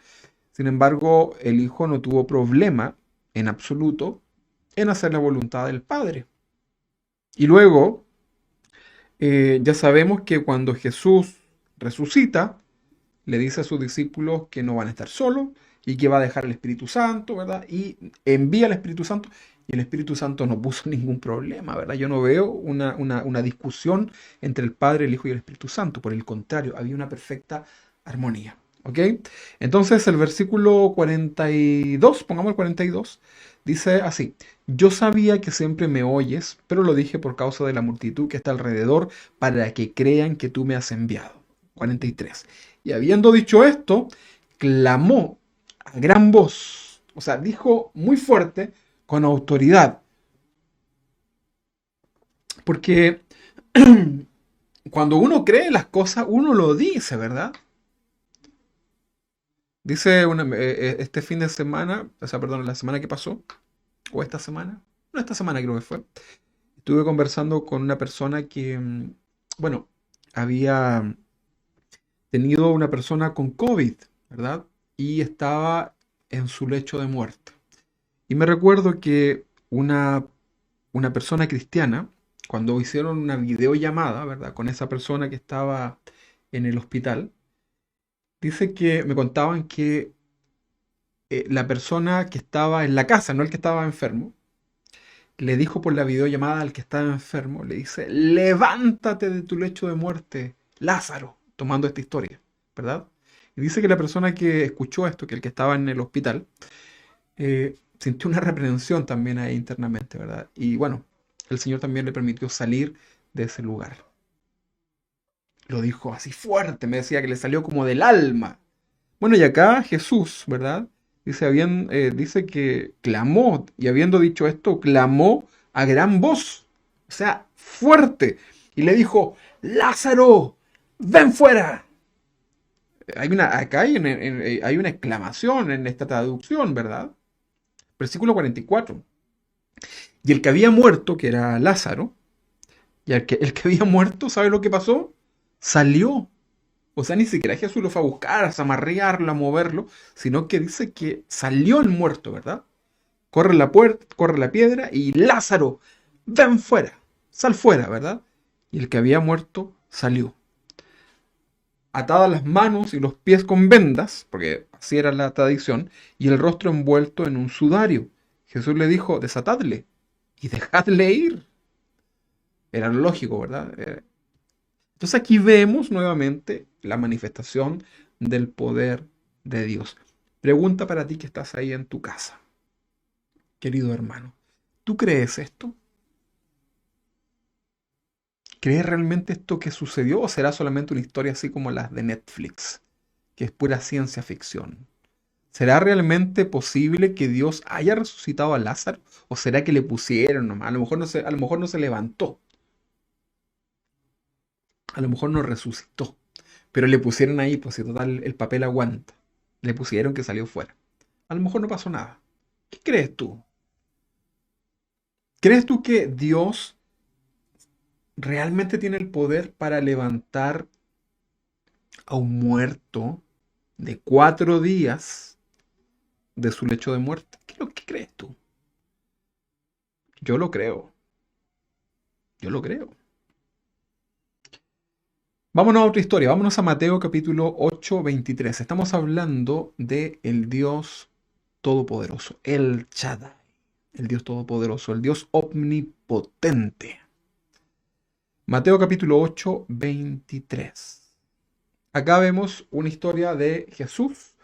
Sin embargo, el hijo no tuvo problema en absoluto en hacer la voluntad del padre. Y luego, ya sabemos que cuando Jesús resucita, le dice a sus discípulos que no van a estar solos y que va a dejar el Espíritu Santo, ¿verdad? Y envía al Espíritu Santo y el Espíritu Santo no puso ningún problema, ¿verdad? Yo no veo una discusión entre el Padre, el Hijo y el Espíritu Santo. Por el contrario, había una perfecta armonía. ¿Ok? Entonces el versículo 42, pongamos el 42, dice así, yo sabía que siempre me oyes, pero lo dije por causa de la multitud que está alrededor, para que crean que tú me has enviado. 43. Y habiendo dicho esto, clamó a gran voz, o sea, dijo muy fuerte, con autoridad, porque cuando uno cree las cosas, uno lo dice, ¿verdad? Dice este fin de semana, o sea, perdón, la semana que pasó, o esta semana, no, esta semana creo que fue, estuve conversando con una persona que, bueno, había tenido una persona con COVID, ¿verdad? Y estaba en su lecho de muerte. Y me recuerdo que una persona cristiana, cuando hicieron una videollamada, ¿verdad? Con esa persona que estaba en el hospital, dice que me contaban que la persona que estaba en la casa, no el que estaba enfermo, le dijo por la videollamada al que estaba enfermo, le dice, levántate de tu lecho de muerte, Lázaro, tomando esta historia, ¿verdad? Y dice que la persona que escuchó esto, que el que estaba en el hospital, sintió una reprensión también ahí internamente, ¿verdad? Y bueno, el Señor también le permitió salir de ese lugar. Lo dijo así fuerte, me decía que le salió como del alma. Bueno, y acá Jesús, ¿verdad? Dice que clamó, y habiendo dicho esto, clamó a gran voz, o sea, fuerte, y le dijo, Lázaro, ven fuera. Acá hay una exclamación en esta traducción, ¿verdad? Versículo 44. Y el que había muerto, que era Lázaro, y el que había muerto, ¿sabe lo que pasó? Salió. O sea, ni siquiera Jesús lo fue a buscar, a zamarrearlo, a moverlo, sino que dice que salió el muerto, ¿verdad? Corre la puerta, corre la piedra y Lázaro, ven fuera, sal fuera, ¿verdad? Y el que había muerto salió. Atadas las manos y los pies con vendas, porque así era la tradición, y el rostro envuelto en un sudario. Jesús le dijo, desatadle y dejadle ir. Era lo lógico, ¿verdad? Entonces aquí vemos nuevamente la manifestación del poder de Dios. Pregunta para ti que estás ahí en tu casa, querido hermano. ¿Tú crees esto? ¿Crees realmente esto que sucedió o será solamente una historia así como las de Netflix, que es pura ciencia ficción? ¿Será realmente posible que Dios haya resucitado a Lázaro? ¿O será que le pusieron nomás? A lo mejor no se levantó, a lo mejor no resucitó, pero le pusieron ahí, pues si total el papel aguanta. Le pusieron que salió fuera. A lo mejor no pasó nada. ¿Qué crees tú? ¿Crees tú que Dios realmente tiene el poder para levantar a un muerto de 4 días de su lecho de muerte? ¿Qué es lo que crees tú? Yo lo creo. Yo lo creo. Vámonos a otra historia. Vámonos a Mateo capítulo 8, 23. Estamos hablando de el Dios Todopoderoso, el Shaddai, el Dios Todopoderoso, el Dios Omnipotente. Mateo capítulo 8, 23. Acá vemos una historia de Jesús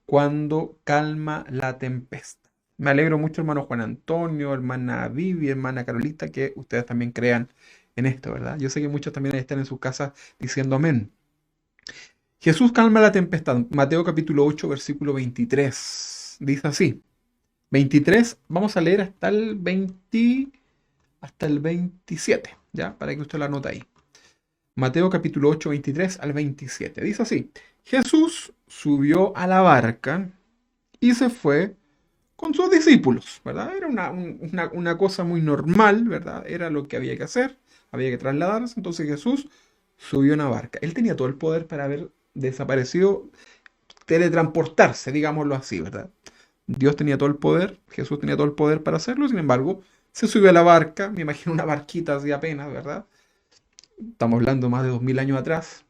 cuando calma la tempestad. Me alegro mucho, hermano Juan Antonio, hermana Vivi, hermana Carolita, que ustedes también crean en esto, ¿verdad? Yo sé que muchos también están en sus casas diciendo amén. Jesús calma la tempestad. Mateo capítulo 8, versículo 23. Dice así. 23, vamos a leer hasta el 27, ¿ya? Para que usted lo anote ahí. Mateo capítulo 8, 23 al 27. Dice así. Jesús subió a la barca y se fue con sus discípulos, ¿verdad? Era una cosa muy normal, ¿verdad? Era lo que había que hacer, había que trasladarse. Entonces Jesús subió a una barca. Él tenía todo el poder para haber desaparecido, teletransportarse, digámoslo así, ¿verdad? Dios tenía todo el poder, Jesús tenía todo el poder para hacerlo, sin embargo, se subió a la barca, me imagino una barquita así apenas, ¿verdad? Estamos hablando más de 2000 años atrás.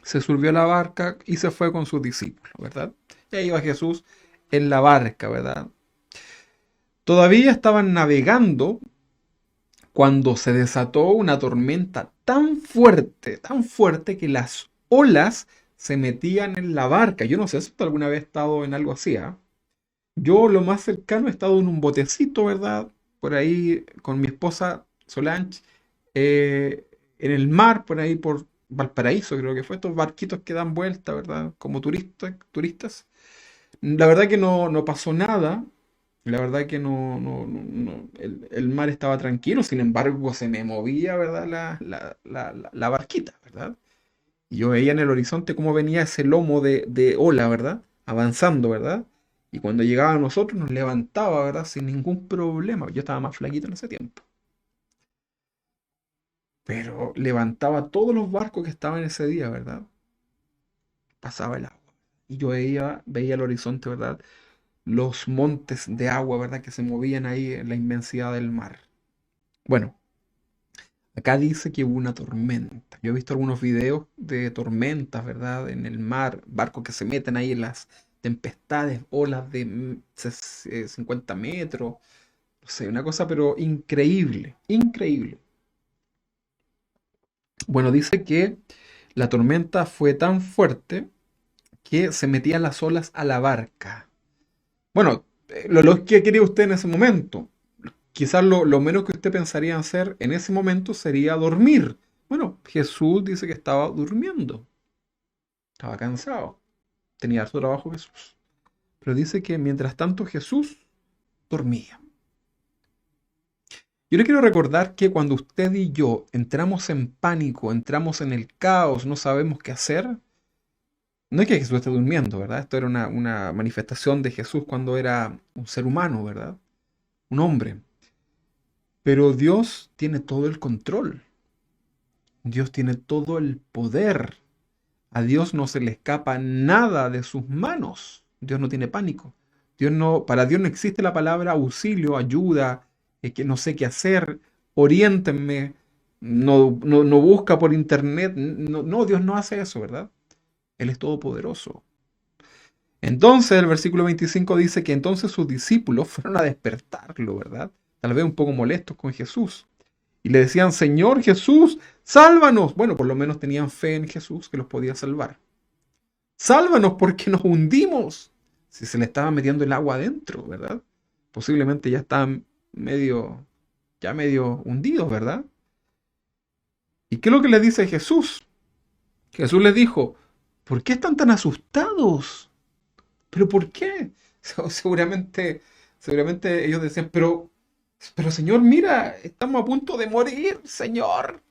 Se subió a la barca y se fue con sus discípulos, ¿verdad? Y ahí iba Jesús en la barca, ¿verdad? Todavía estaban navegando cuando se desató una tormenta tan fuerte que las olas se metían en la barca. Yo no sé si usted alguna vez ha estado en algo así, ¿ah? Yo lo más cercano he estado en un botecito, ¿verdad? Por ahí con mi esposa Solange, en el mar, por ahí por Valparaíso, creo que fue, estos barquitos que dan vuelta, ¿verdad? Como turistas. La verdad que no pasó nada, la verdad que el mar estaba tranquilo, sin embargo se me movía, ¿verdad? La barquita, ¿verdad? Y yo veía en el horizonte cómo venía ese lomo de ola, ¿verdad? Avanzando, ¿verdad? Y cuando llegaba a nosotros nos levantaba, ¿verdad? Sin ningún problema. Yo estaba más flaquito en ese tiempo. Pero levantaba todos los barcos que estaban ese día, ¿verdad? Pasaba el agua. Y yo veía el horizonte, ¿verdad? Los montes de agua, ¿verdad? Que se movían ahí en la inmensidad del mar. Bueno, acá dice que hubo una tormenta. Yo he visto algunos videos de tormentas, ¿verdad? En el mar, barcos que se meten ahí en las tempestades, olas de 50 metros. No sé, una cosa pero increíble, increíble. Bueno, dice que la tormenta fue tan fuerte que se metían las olas a la barca. Bueno, lo que quería usted en ese momento. Quizás lo menos que usted pensaría hacer en ese momento sería dormir. Bueno, Jesús dice que estaba durmiendo, estaba cansado, tenía harto trabajo Jesús. Pero dice que mientras tanto Jesús dormía. Yo le quiero recordar que cuando usted y yo entramos en pánico, entramos en el caos, no sabemos qué hacer, no es que Jesús esté durmiendo, ¿verdad? Esto era una manifestación de Jesús cuando era un ser humano, ¿verdad? Un hombre. Pero Dios tiene todo el control. Dios tiene todo el poder. A Dios no se le escapa nada de sus manos. Dios no tiene pánico. Para Dios no existe la palabra auxilio, ayuda, que no sé qué hacer, oriéntenme, no busca por internet. No, Dios no hace eso, ¿verdad? Él es todopoderoso. Entonces el versículo 25 dice que entonces sus discípulos fueron a despertarlo, ¿verdad? Tal vez un poco molestos con Jesús. Y le decían, Señor Jesús, sálvanos. Bueno, por lo menos tenían fe en Jesús que los podía salvar. Sálvanos porque nos hundimos. Si se le estaba metiendo el agua adentro, ¿verdad? Posiblemente ya estaban medio hundidos, ¿verdad? ¿Y qué es lo que le dice Jesús? Jesús les dijo, ¿por qué están tan asustados? ¿Pero por qué? Seguramente ellos decían, pero Señor, mira, estamos a punto de morir, Señor.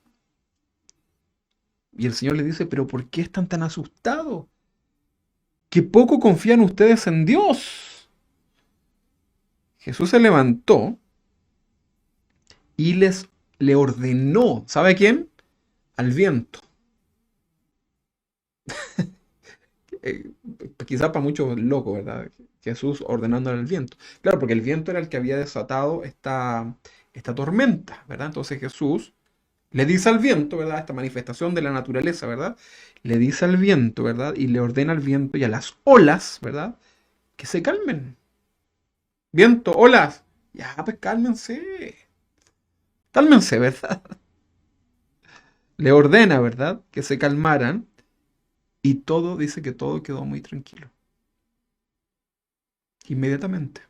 Y el Señor les dice, pero ¿por qué están tan asustados? Que poco confían ustedes en Dios. Jesús se levantó y le ordenó, ¿sabe a quién? Al viento. Eh, Quizá para muchos locos, ¿verdad? Jesús ordenándole al viento. Claro, porque el viento era el que había desatado esta tormenta, ¿verdad? Entonces Jesús le dice al viento, ¿verdad? Esta manifestación de la naturaleza, ¿verdad? Le dice al viento, ¿verdad? Y le ordena al viento y a las olas, ¿verdad? Que se calmen. Viento, olas. Ya, pues cálmense. Cálmense, ¿verdad? Le ordena, ¿verdad? Que se calmaran. Y todo, dice que todo quedó muy tranquilo. Inmediatamente.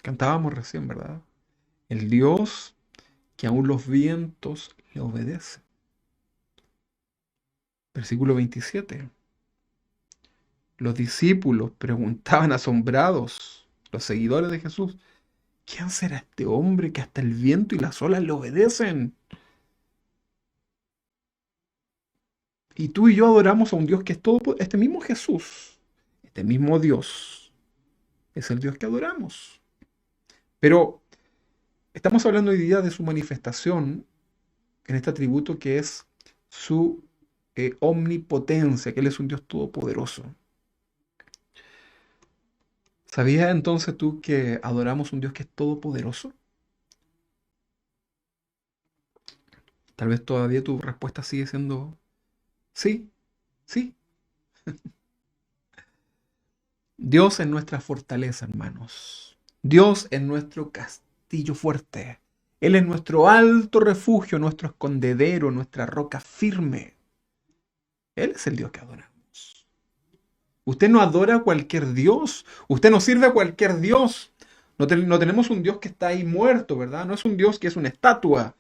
Cantábamos recién, ¿verdad? El Dios que aún los vientos le obedecen. Versículo 27. Los discípulos preguntaban asombrados, los seguidores de Jesús, ¿quién será este hombre que hasta el viento y las olas le obedecen? Y tú y yo adoramos a un Dios que es todo, este mismo Jesús, este mismo Dios, es el Dios que adoramos. Pero estamos hablando hoy día de su manifestación en este atributo que es su omnipotencia, que Él es un Dios todopoderoso. ¿Sabías entonces tú que adoramos un Dios que es todopoderoso? Tal vez todavía tu respuesta sigue siendo sí, sí. Dios es nuestra fortaleza, hermanos. Dios es nuestro castillo fuerte. Él es nuestro alto refugio, nuestro escondedero, nuestra roca firme. Él es el Dios que adoramos. Usted no adora a cualquier Dios. Usted no sirve a cualquier Dios. No tenemos un Dios que está ahí muerto, ¿verdad? No es un Dios que es una estatua.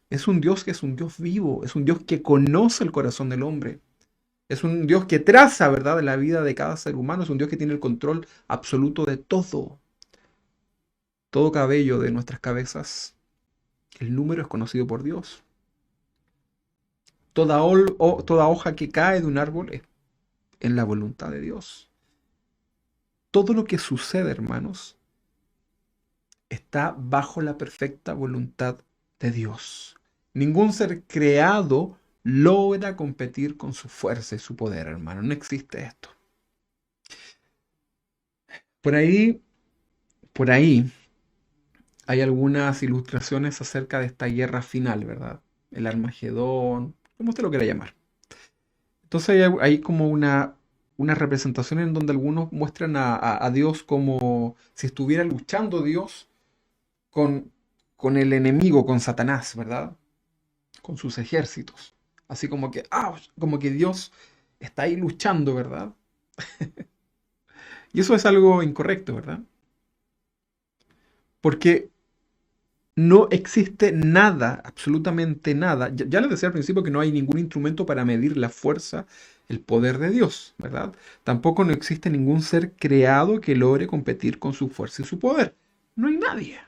Es un Dios que es un Dios vivo. Es un Dios que conoce el corazón del hombre. Es un Dios que traza, ¿verdad?, la vida de cada ser humano. Es un Dios que tiene el control absoluto de todo. Todo cabello de nuestras cabezas, el número es conocido por Dios. Toda hoja que cae de un árbol es en la voluntad de Dios. Todo lo que sucede, hermanos, está bajo la perfecta voluntad de Dios. Ningún ser creado logra competir con su fuerza y su poder, hermano. No existe esto. Por ahí, por ahí, hay algunas ilustraciones acerca de esta guerra final, ¿verdad? El Armagedón, como usted lo quiera llamar. Entonces hay como una representación en donde algunos muestran a Dios como si estuviera luchando Dios con, con el enemigo, con Satanás, ¿verdad? Con sus ejércitos. Así como que, como que Dios está ahí luchando, ¿verdad? Y eso es algo incorrecto, ¿verdad? Porque no existe nada, absolutamente nada. Ya les decía al principio que no hay ningún instrumento para medir la fuerza, el poder de Dios, ¿verdad? Tampoco no existe ningún ser creado que logre competir con su fuerza y su poder. No hay nadie.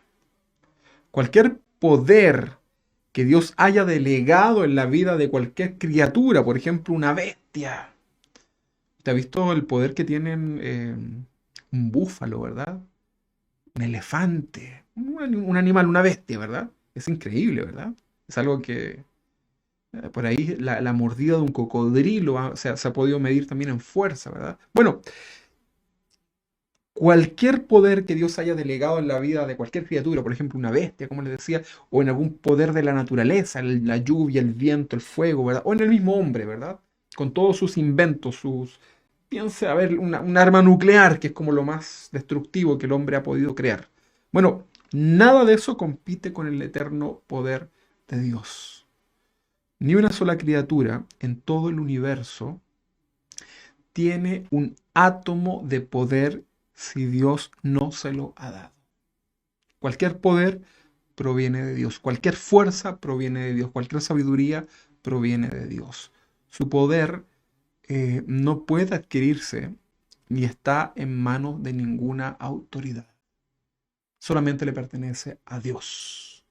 Cualquier poder que Dios haya delegado en la vida de cualquier criatura, por ejemplo, una bestia. ¿Te has visto el poder que tienen un búfalo, verdad? Un elefante, un animal, una bestia, ¿verdad? Es increíble, ¿verdad? Es algo que por ahí la mordida de un cocodrilo se ha podido medir también en fuerza, ¿verdad? Bueno, cualquier poder que Dios haya delegado en la vida de cualquier criatura, por ejemplo, una bestia, como les decía, o en algún poder de la naturaleza, la lluvia, el viento, el fuego, ¿verdad? O en el mismo hombre, ¿verdad? Con todos sus inventos, piense, a ver, un arma nuclear, que es como lo más destructivo que el hombre ha podido crear. Bueno, nada de eso compite con el eterno poder de Dios. Ni una sola criatura en todo el universo tiene un átomo de poder si Dios no se lo ha dado. Cualquier poder proviene de Dios, cualquier fuerza proviene de Dios, cualquier sabiduría proviene de Dios. Su poder no puede adquirirse ni está en manos de ninguna autoridad. Solamente le pertenece a Dios.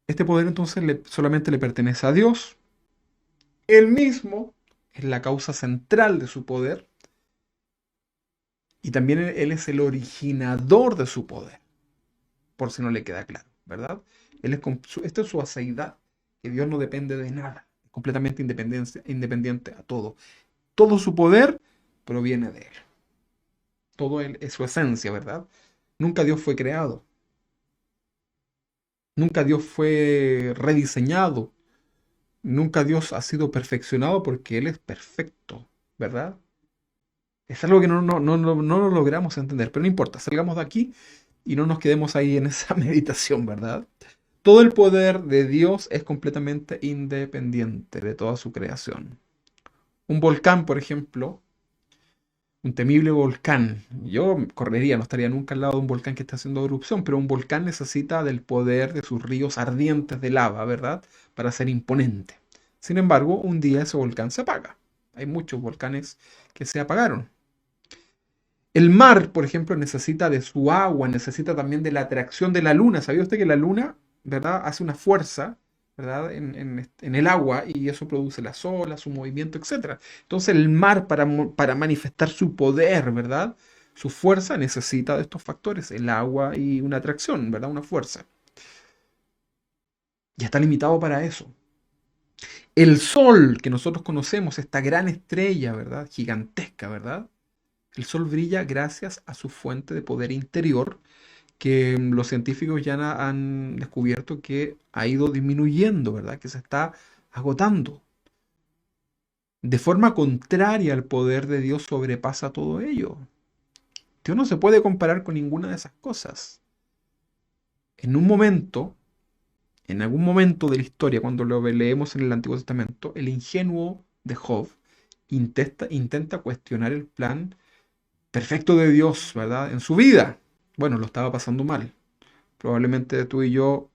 Este poder entonces solamente le pertenece a Dios, Él mismo, es la causa central de su poder y también Él es el originador de su poder, por si no le queda claro, ¿verdad? Esta es su aseidad, que Dios no depende de nada, es completamente independiente a todo. Todo su poder proviene de Él. Todo Él es su esencia, ¿verdad? Nunca Dios fue creado, nunca Dios fue rediseñado, nunca Dios ha sido perfeccionado porque Él es perfecto, ¿verdad? Es algo que no lo logramos entender, pero no importa, salgamos de aquí y no nos quedemos ahí en esa meditación, ¿verdad? Todo el poder de Dios es completamente independiente de toda su creación. Un volcán, por ejemplo, un temible volcán. Yo correría, no estaría nunca al lado de un volcán que está haciendo erupción, pero un volcán necesita del poder de sus ríos ardientes de lava, ¿verdad? Para ser imponente. Sin embargo, un día ese volcán se apaga. Hay muchos volcanes que se apagaron. El mar, por ejemplo, necesita de su agua, necesita también de la atracción de la luna. ¿Sabía usted que la luna, verdad, hace una fuerza, verdad, en el agua y eso produce las olas, su movimiento, etcétera? Entonces el mar para manifestar su poder, ¿verdad? Su fuerza necesita de estos factores, el agua y una atracción, ¿verdad? Una fuerza. Y está limitado para eso. El sol que nosotros conocemos, esta gran estrella, ¿verdad? Gigantesca, ¿verdad? El sol brilla gracias a su fuente de poder interior que los científicos ya han descubierto que ha ido disminuyendo, ¿verdad? Que se está agotando. De forma contraria al poder de Dios sobrepasa todo ello. Dios no se puede comparar con ninguna de esas cosas. En un momento, en algún momento de la historia, cuando lo leemos en el Antiguo Testamento, el ingenuo de Job intenta cuestionar el plan perfecto de Dios, ¿verdad? En su vida. Bueno, lo estaba pasando mal. Probablemente tú y yo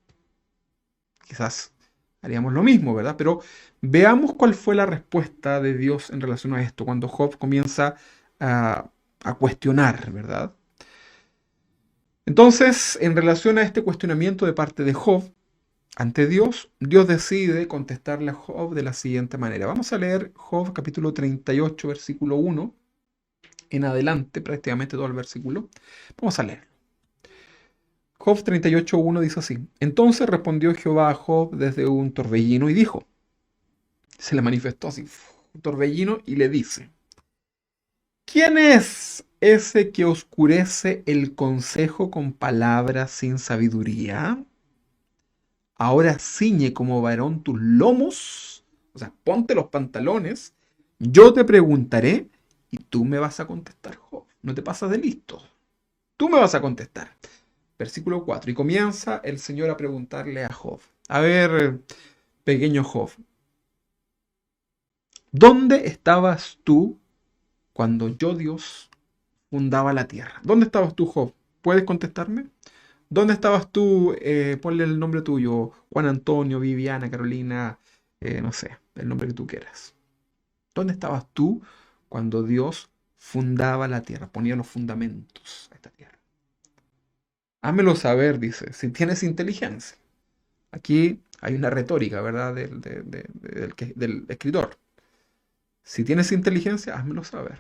quizás haríamos lo mismo, ¿verdad? Pero veamos cuál fue la respuesta de Dios en relación a esto, cuando Job comienza a cuestionar, ¿verdad? Entonces, en relación a este cuestionamiento de parte de Job ante Dios, Dios decide contestarle a Job de la siguiente manera. Vamos a leer Job capítulo 38, versículo 1, en adelante, prácticamente todo el versículo. Vamos a leer. Job 38:1 dice así: Entonces respondió Jehová a Job desde un torbellino y dijo, se le manifestó así, un torbellino, y le dice, ¿quién es ese que oscurece el consejo con palabras sin sabiduría? Ahora ciñe como varón tus lomos, o sea, ponte los pantalones, yo te preguntaré y tú me vas a contestar, Job. No te pasas de listo, tú me vas a contestar. Versículo 4. Y comienza el Señor a preguntarle a Job. A ver, pequeño Job, ¿dónde estabas tú cuando yo, Dios, fundaba la tierra? ¿Dónde estabas tú, Job? ¿Puedes contestarme? ¿Dónde estabas tú? Ponle el nombre tuyo. Juan Antonio, Viviana, Carolina, no sé, el nombre que tú quieras. ¿Dónde estabas tú cuando Dios fundaba la tierra? Ponía los fundamentos a esta tierra. Házmelo saber, dice, si tienes inteligencia. Aquí hay una retórica, ¿verdad? Del escritor. Si tienes inteligencia, házmelo saber.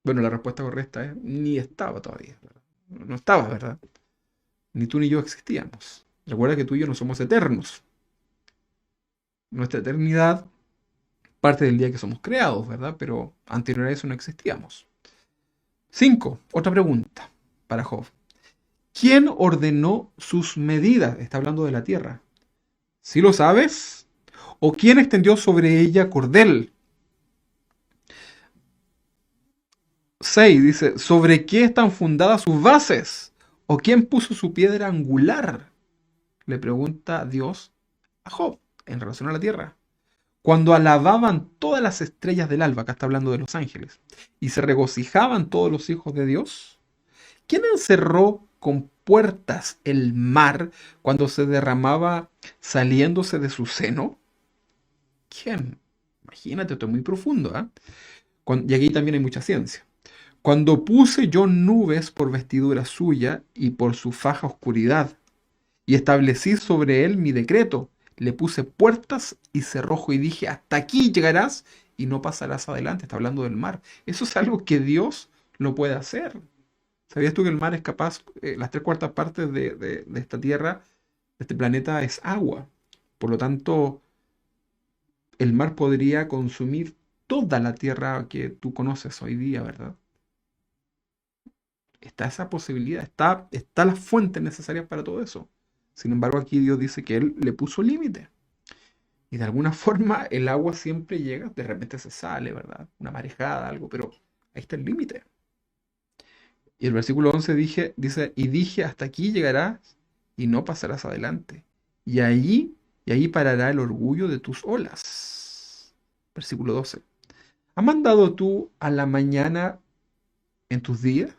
Bueno, la respuesta correcta es ni estaba todavía, ¿verdad? No estaba, ¿verdad? Ni tú ni yo existíamos. Recuerda que tú y yo no somos eternos. Nuestra eternidad parte del día que somos creados, ¿verdad? Pero anterior a eso no existíamos. 5. Otra pregunta para Job. ¿Quién ordenó sus medidas? Está hablando de la tierra. ¿Sí lo sabes? ¿O quién extendió sobre ella cordel? 6 dice, ¿sobre qué están fundadas sus bases? ¿O quién puso su piedra angular? Le pregunta Dios a Job en relación a la tierra. Cuando alababan todas las estrellas del alba, acá está hablando de los ángeles, y se regocijaban todos los hijos de Dios, ¿quién encerró con puertas el mar cuando se derramaba saliéndose de su seno? ¿Quién? Imagínate, esto es muy profundo, ¿eh? Y aquí también hay mucha ciencia. Cuando puse yo nubes por vestidura suya y por su faja oscuridad, y establecí sobre él mi decreto, Le puse puertas y cerrojo y dije, hasta aquí llegarás y no pasarás adelante. Está hablando del mar. Eso es algo que Dios lo puede hacer. ¿Sabías tú que el mar es capaz, las tres cuartas partes de esta tierra, de este planeta, es agua? Por lo tanto, el mar podría consumir toda la tierra que tú conoces hoy día, ¿verdad? Está esa posibilidad, está las fuentes necesarias para todo eso. Sin embargo, aquí Dios dice que Él le puso límite. Y de alguna forma el agua siempre llega, de repente se sale, ¿verdad? Una marejada, algo, pero ahí está el límite. Y el versículo 11 dice, y dije, hasta aquí llegarás y no pasarás adelante. Y allí parará el orgullo de tus olas. Versículo 12. ¿Has mandado tú a la mañana en tus días?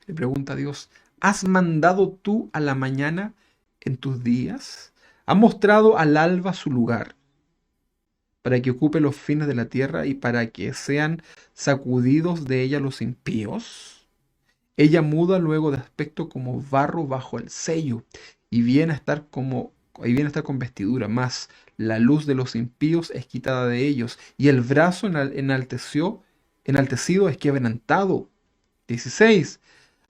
Le pregunta Dios. ¿Has mandado tú a la mañana en tus días? ¿Has mostrado al alba su lugar para que ocupe los fines de la tierra y para que sean sacudidos de ella los impíos? Ella muda luego de aspecto como barro bajo el sello y viene a estar con vestidura, mas la luz de los impíos es quitada de ellos y el brazo enaltecido es quebrantado. 16.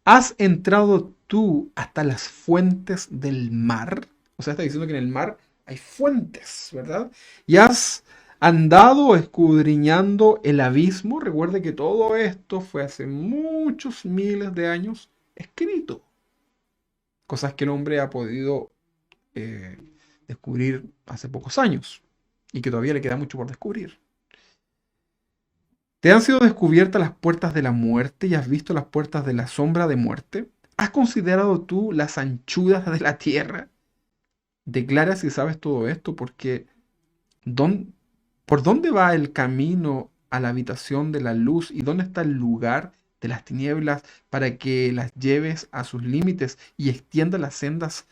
¿Has entrado tú hasta las fuentes del mar? O sea, está diciendo que en el mar hay fuentes, ¿verdad? Y has andado escudriñando el abismo. Recuerde que todo esto fue hace muchos miles de años escrito. Cosas que el hombre ha podido eh, descubrir hace pocos años y que todavía le queda mucho por descubrir. ¿Te han sido descubiertas las puertas de la muerte y has visto las puertas de la sombra de muerte? ¿Has considerado tú las anchuras de la tierra? Declara si sabes todo esto, porque ¿dón- ¿por dónde va el camino a la habitación de la luz y dónde está el lugar de las tinieblas para que las lleves a sus límites y extienda las sendas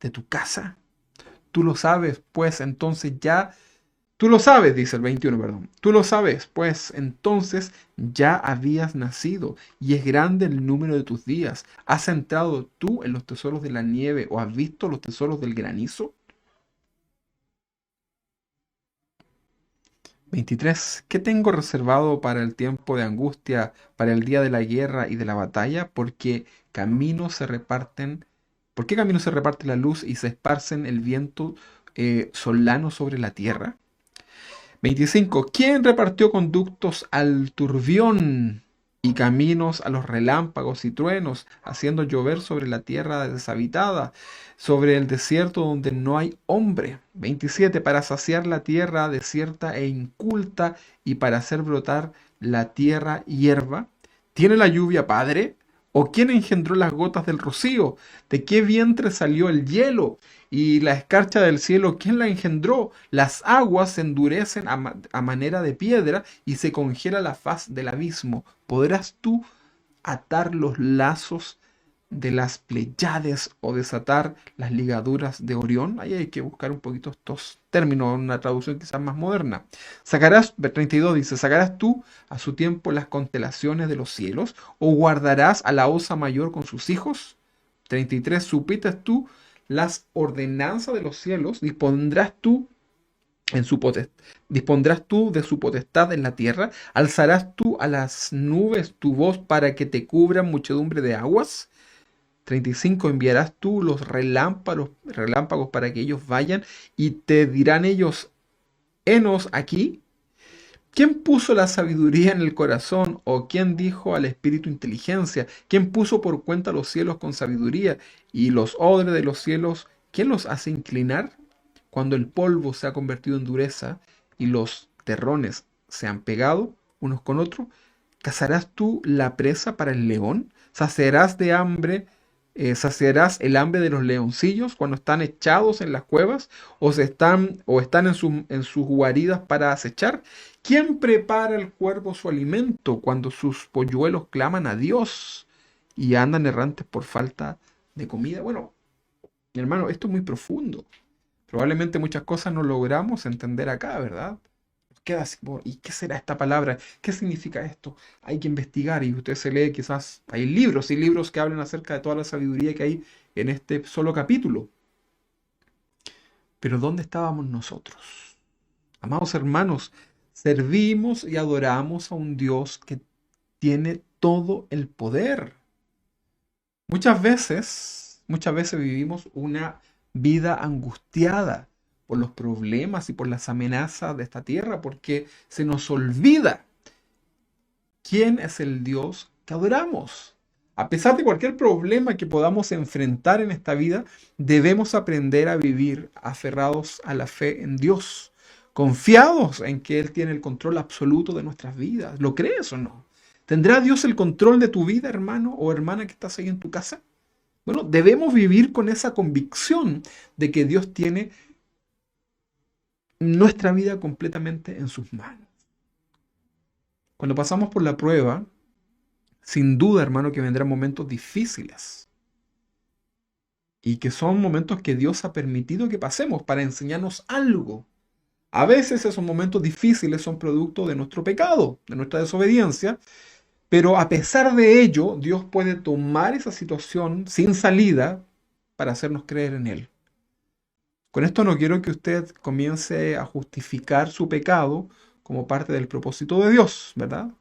de tu casa? Tú lo sabes, pues entonces ya Tú lo sabes, dice el 21, perdón. Tú lo sabes, pues entonces ya habías nacido y es grande el número de tus días. ¿Has entrado tú en los tesoros de la nieve o has visto los tesoros del granizo? 23. ¿Qué tengo reservado para el tiempo de angustia, para el día de la guerra y de la batalla? Caminos se reparten, ¿Por qué caminos se reparte la luz y se esparcen el viento solano sobre la tierra? 25. ¿Quién repartió conductos al turbión y caminos a los relámpagos y truenos, haciendo llover sobre la tierra deshabitada, sobre el desierto donde no hay hombre? 27. Para saciar la tierra desierta e inculta y para hacer brotar la tierra hierba. ¿Tiene la lluvia padre? ¿O quién engendró las gotas del rocío? ¿De qué vientre salió el hielo? Y la escarcha del cielo, ¿quién la engendró? Las aguas se endurecen a manera de piedra y se congela la faz del abismo. ¿Podrás tú atar los lazos de las Pléyades o desatar las ligaduras de Orión? Ahí hay que buscar un poquito estos términos, una traducción quizás más moderna. 32 dice, ¿sacarás tú a su tiempo las constelaciones de los cielos o guardarás a la osa mayor con sus hijos? 33. ¿Supiste tú las ordenanzas de los cielos? ¿Dispondrás tú de su potestad en la tierra? ¿Alzarás tú a las nubes tu voz para que te cubran muchedumbre de aguas? 35. ¿Enviarás tú los relámpagos para que ellos vayan y te dirán ellos, henos aquí? ¿Quién puso la sabiduría en el corazón? ¿O quién dijo al espíritu inteligencia? ¿Quién puso por cuenta los cielos con sabiduría? Y los odres de los cielos, ¿quién los hace inclinar? Cuando el polvo se ha convertido en dureza y los terrones se han pegado unos con otros, ¿cazarás tú la presa para el león? ¿Saciarás el hambre de los leoncillos cuando están echados en las cuevas o están en sus guaridas para acechar? ¿Quién prepara el cuervo su alimento cuando sus polluelos claman a Dios y andan errantes por falta de comida? Bueno, mi hermano, esto es muy profundo. Probablemente muchas cosas no logramos entender acá, ¿verdad? Queda así, ¿y qué será esta palabra? ¿Qué significa esto? Hay que investigar y usted se lee, quizás hay libros y libros que hablan acerca de toda la sabiduría que hay en este solo capítulo. Pero ¿dónde estábamos nosotros? Amados hermanos, servimos y adoramos a un Dios que tiene todo el poder. Muchas veces vivimos una vida angustiada por los problemas y por las amenazas de esta tierra, porque se nos olvida quién es el Dios que adoramos. A pesar de cualquier problema que podamos enfrentar en esta vida, debemos aprender a vivir aferrados a la fe en Dios, confiados en que Él tiene el control absoluto de nuestras vidas. ¿Lo crees o no? ¿Tendrá Dios el control de tu vida, hermano o hermana que estás ahí en tu casa? Bueno, debemos vivir con esa convicción de que Dios tiene nuestra vida completamente en sus manos. Cuando pasamos por la prueba, sin duda, hermano, que vendrán momentos difíciles y que son momentos que Dios ha permitido que pasemos para enseñarnos algo. A veces esos momentos difíciles son producto de nuestro pecado, de nuestra desobediencia, pero a pesar de ello, Dios puede tomar esa situación sin salida para hacernos creer en Él. Con esto no quiero que usted comience a justificar su pecado como parte del propósito de Dios, ¿verdad?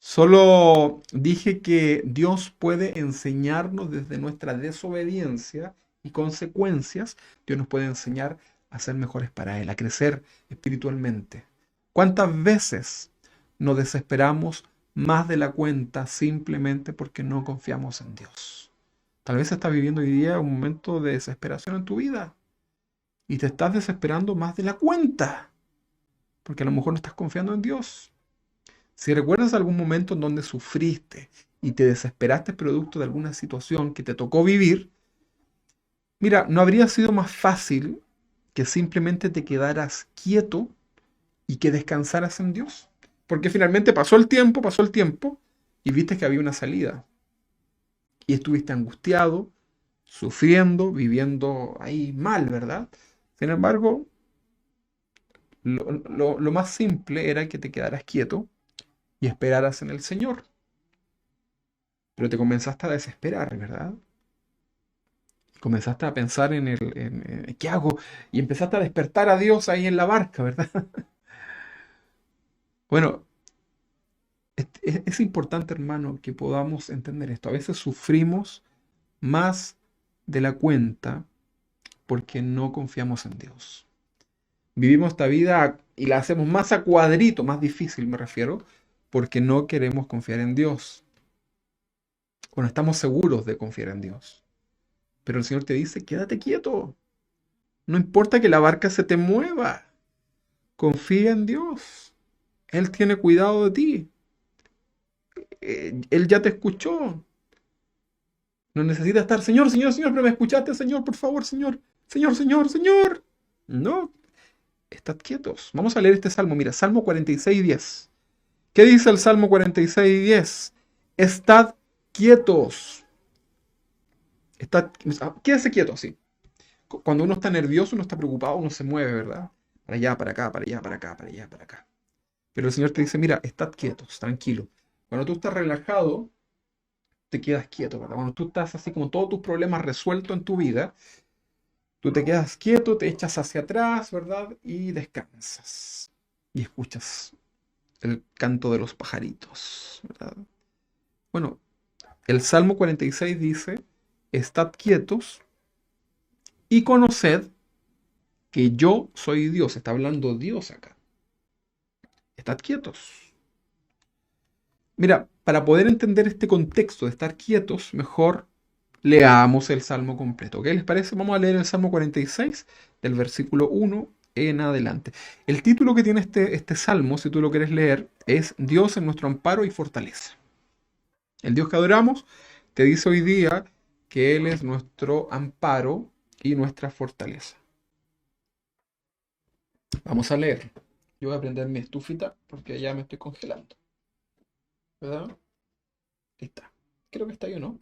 Solo dije que Dios puede enseñarnos desde nuestra desobediencia y consecuencias. Dios nos puede enseñar a ser mejores para Él, a crecer espiritualmente. ¿Cuántas veces nos desesperamos más de la cuenta simplemente porque no confiamos en Dios? Tal vez estás viviendo hoy día un momento de desesperación en tu vida y te estás desesperando más de la cuenta porque a lo mejor no estás confiando en Dios. Si recuerdas algún momento en donde sufriste y te desesperaste producto de alguna situación que te tocó vivir, mira, ¿no habría sido más fácil que simplemente te quedaras quieto y que descansaras en Dios? Porque finalmente pasó el tiempo y viste que había una salida. Y estuviste angustiado, sufriendo, viviendo ahí mal, ¿verdad? Sin embargo, lo más simple era que te quedaras quieto y esperaras en el Señor. Pero te comenzaste a desesperar, ¿verdad? Comenzaste a pensar en ¿qué hago? Y empezaste a despertar a Dios ahí en la barca, ¿verdad? Bueno, es importante, hermano, que podamos entender esto. A veces sufrimos más de la cuenta porque no confiamos en Dios. Vivimos esta vida y la hacemos más a cuadrito, más difícil me refiero, porque no queremos confiar en Dios. Cuando estamos seguros de confiar en Dios. Pero el Señor te dice, quédate quieto. No importa que la barca se te mueva. Confía en Dios. Él tiene cuidado de ti. Él ya te escuchó. No necesitas estar, Señor, Señor, Señor, pero me escuchaste, Señor, por favor, Señor. Señor, Señor, Señor. No, estad quietos. Vamos a leer este salmo. Mira, Salmo 46:10. ¿Qué dice el Salmo 46:10? Estad quietos. Quédese quieto, así. Cuando uno está nervioso, uno está preocupado, uno se mueve, ¿verdad? Para allá, para acá, para allá, para acá, para allá, para acá. Pero el Señor te dice, mira, estad quietos, tranquilo. Cuando tú estás relajado, te quedas quieto, ¿verdad? Cuando tú estás así como todos tus problemas resueltos en tu vida, tú te quedas quieto, te echas hacia atrás, ¿verdad? Y descansas. Y escuchas el canto de los pajaritos, ¿verdad? Bueno, el Salmo 46 dice, estad quietos y conoced que yo soy Dios. Está hablando Dios acá. Estad quietos. Mira, para poder entender este contexto de estar quietos, mejor leamos el Salmo completo. ¿Qué les parece? Vamos a leer el Salmo 46, del versículo 1 en adelante. El título que tiene este Salmo, si tú lo quieres leer, es Dios es nuestro amparo y fortaleza. El Dios que adoramos te dice hoy día que Él es nuestro amparo y nuestra fortaleza. Vamos a leer. Yo voy a prender mi estufita porque ya me estoy congelando. ¿Verdad? Ahí está. Creo que está ahí, ¿o no?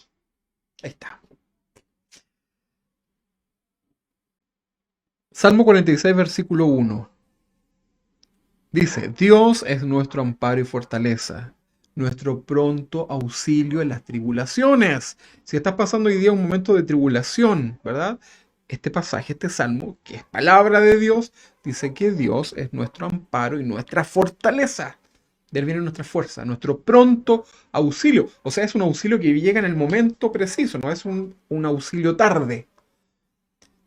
Ahí está. Salmo 46, versículo 1. Dice, Dios es nuestro amparo y fortaleza, nuestro pronto auxilio en las tribulaciones. Si estás pasando hoy día un momento de tribulación, ¿verdad? este pasaje, este salmo, que es palabra de Dios, dice que Dios es nuestro amparo y nuestra fortaleza. De él viene nuestra fuerza, nuestro pronto auxilio. O sea, es un auxilio que llega en el momento preciso, no es un auxilio tarde.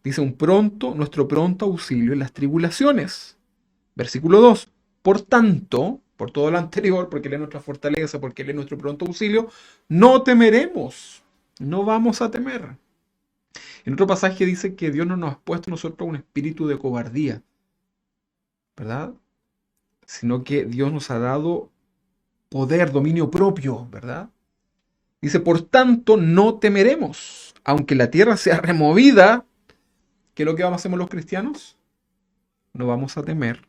Dice nuestro pronto auxilio en las tribulaciones. Versículo 2. Por tanto, por todo lo anterior, porque Él es nuestra fortaleza, porque Él es nuestro pronto auxilio, no temeremos, no vamos a temer. En otro pasaje dice que Dios no nos ha puesto a nosotros un espíritu de cobardía, ¿verdad? Sino que Dios nos ha dado poder, dominio propio, ¿verdad? Dice, por tanto, no temeremos, aunque la tierra sea removida. ¿Qué es lo que vamos a hacer los cristianos? No vamos a temer.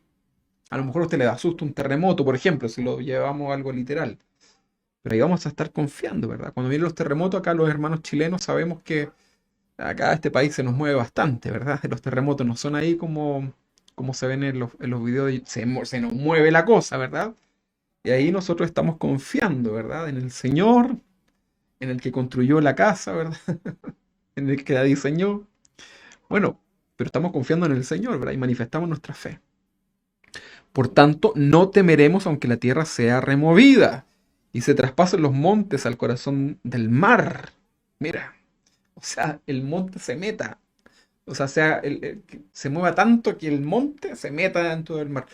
A lo mejor a usted le da susto un terremoto, por ejemplo, si lo llevamos a algo literal. Pero ahí vamos a estar confiando, ¿verdad? Cuando vienen los terremotos, acá los hermanos chilenos sabemos que acá este país se nos mueve bastante, ¿verdad? Los terremotos no son ahí como se ven en los videos, se nos mueve la cosa, ¿verdad? Y ahí nosotros estamos confiando, ¿verdad? En el Señor, en el que construyó la casa, ¿verdad? En el que la diseñó. Bueno, pero estamos confiando en el Señor, ¿verdad? Y manifestamos nuestra fe. Por tanto, no temeremos aunque la tierra sea removida y se traspasen los montes al corazón del mar. Mira, o sea, el monte se meta. O sea, que se mueva tanto que el monte se meta dentro del mar.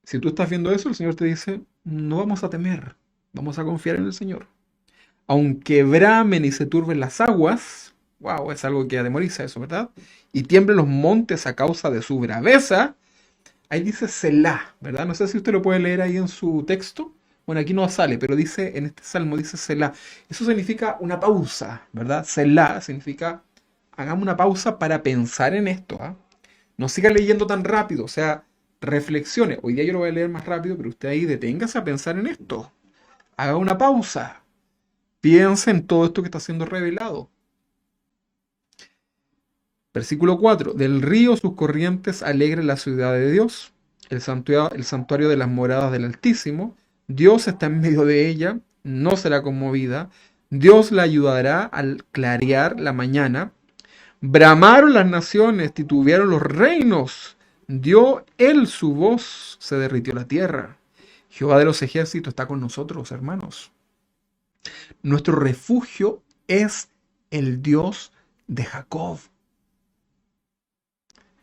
Si tú estás viendo eso, el Señor te dice, no vamos a temer, vamos a confiar en el Señor. Aunque bramen y se turben las aguas, wow, es algo que atemoriza eso, ¿verdad? Y tiemblen los montes a causa de su braveza. Ahí dice Selah, ¿verdad? No sé si usted lo puede leer ahí en su texto. Bueno, aquí no sale, pero dice, en este salmo dice Selah. Eso significa una pausa, ¿verdad? Selah significa, hagamos una pausa para pensar en esto, ¿ah? No siga leyendo tan rápido, o sea, reflexione. Hoy día yo lo voy a leer más rápido, pero usted ahí deténgase a pensar en esto. Haga una pausa. Piense en todo esto que está siendo revelado. Versículo 4. Del río sus corrientes alegren la ciudad de Dios, el santuario de las moradas del Altísimo. Dios está en medio de ella, no será conmovida. Dios la ayudará al clarear la mañana. Bramaron las naciones, titubearon los reinos. Dio él su voz, se derritió la tierra. Jehová de los ejércitos está con nosotros, hermanos. Nuestro refugio es el Dios de Jacob,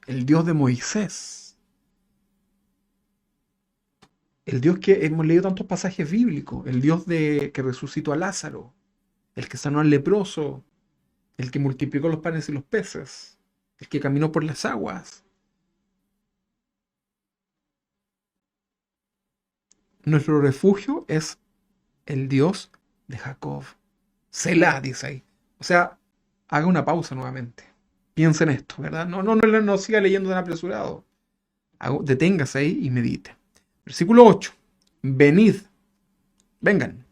el Dios de Moisés, el Dios que hemos leído tantos pasajes bíblicos, el Dios que resucitó a Lázaro, el que sanó al leproso, el que multiplicó los panes y los peces, el que caminó por las aguas. Nuestro refugio es el Dios de Jacob. Selah, dice ahí. O sea, haga una pausa nuevamente. Piensa en esto, ¿verdad? No siga leyendo tan apresurado. Deténgase ahí y medite. Versículo 8. Venid, vengan,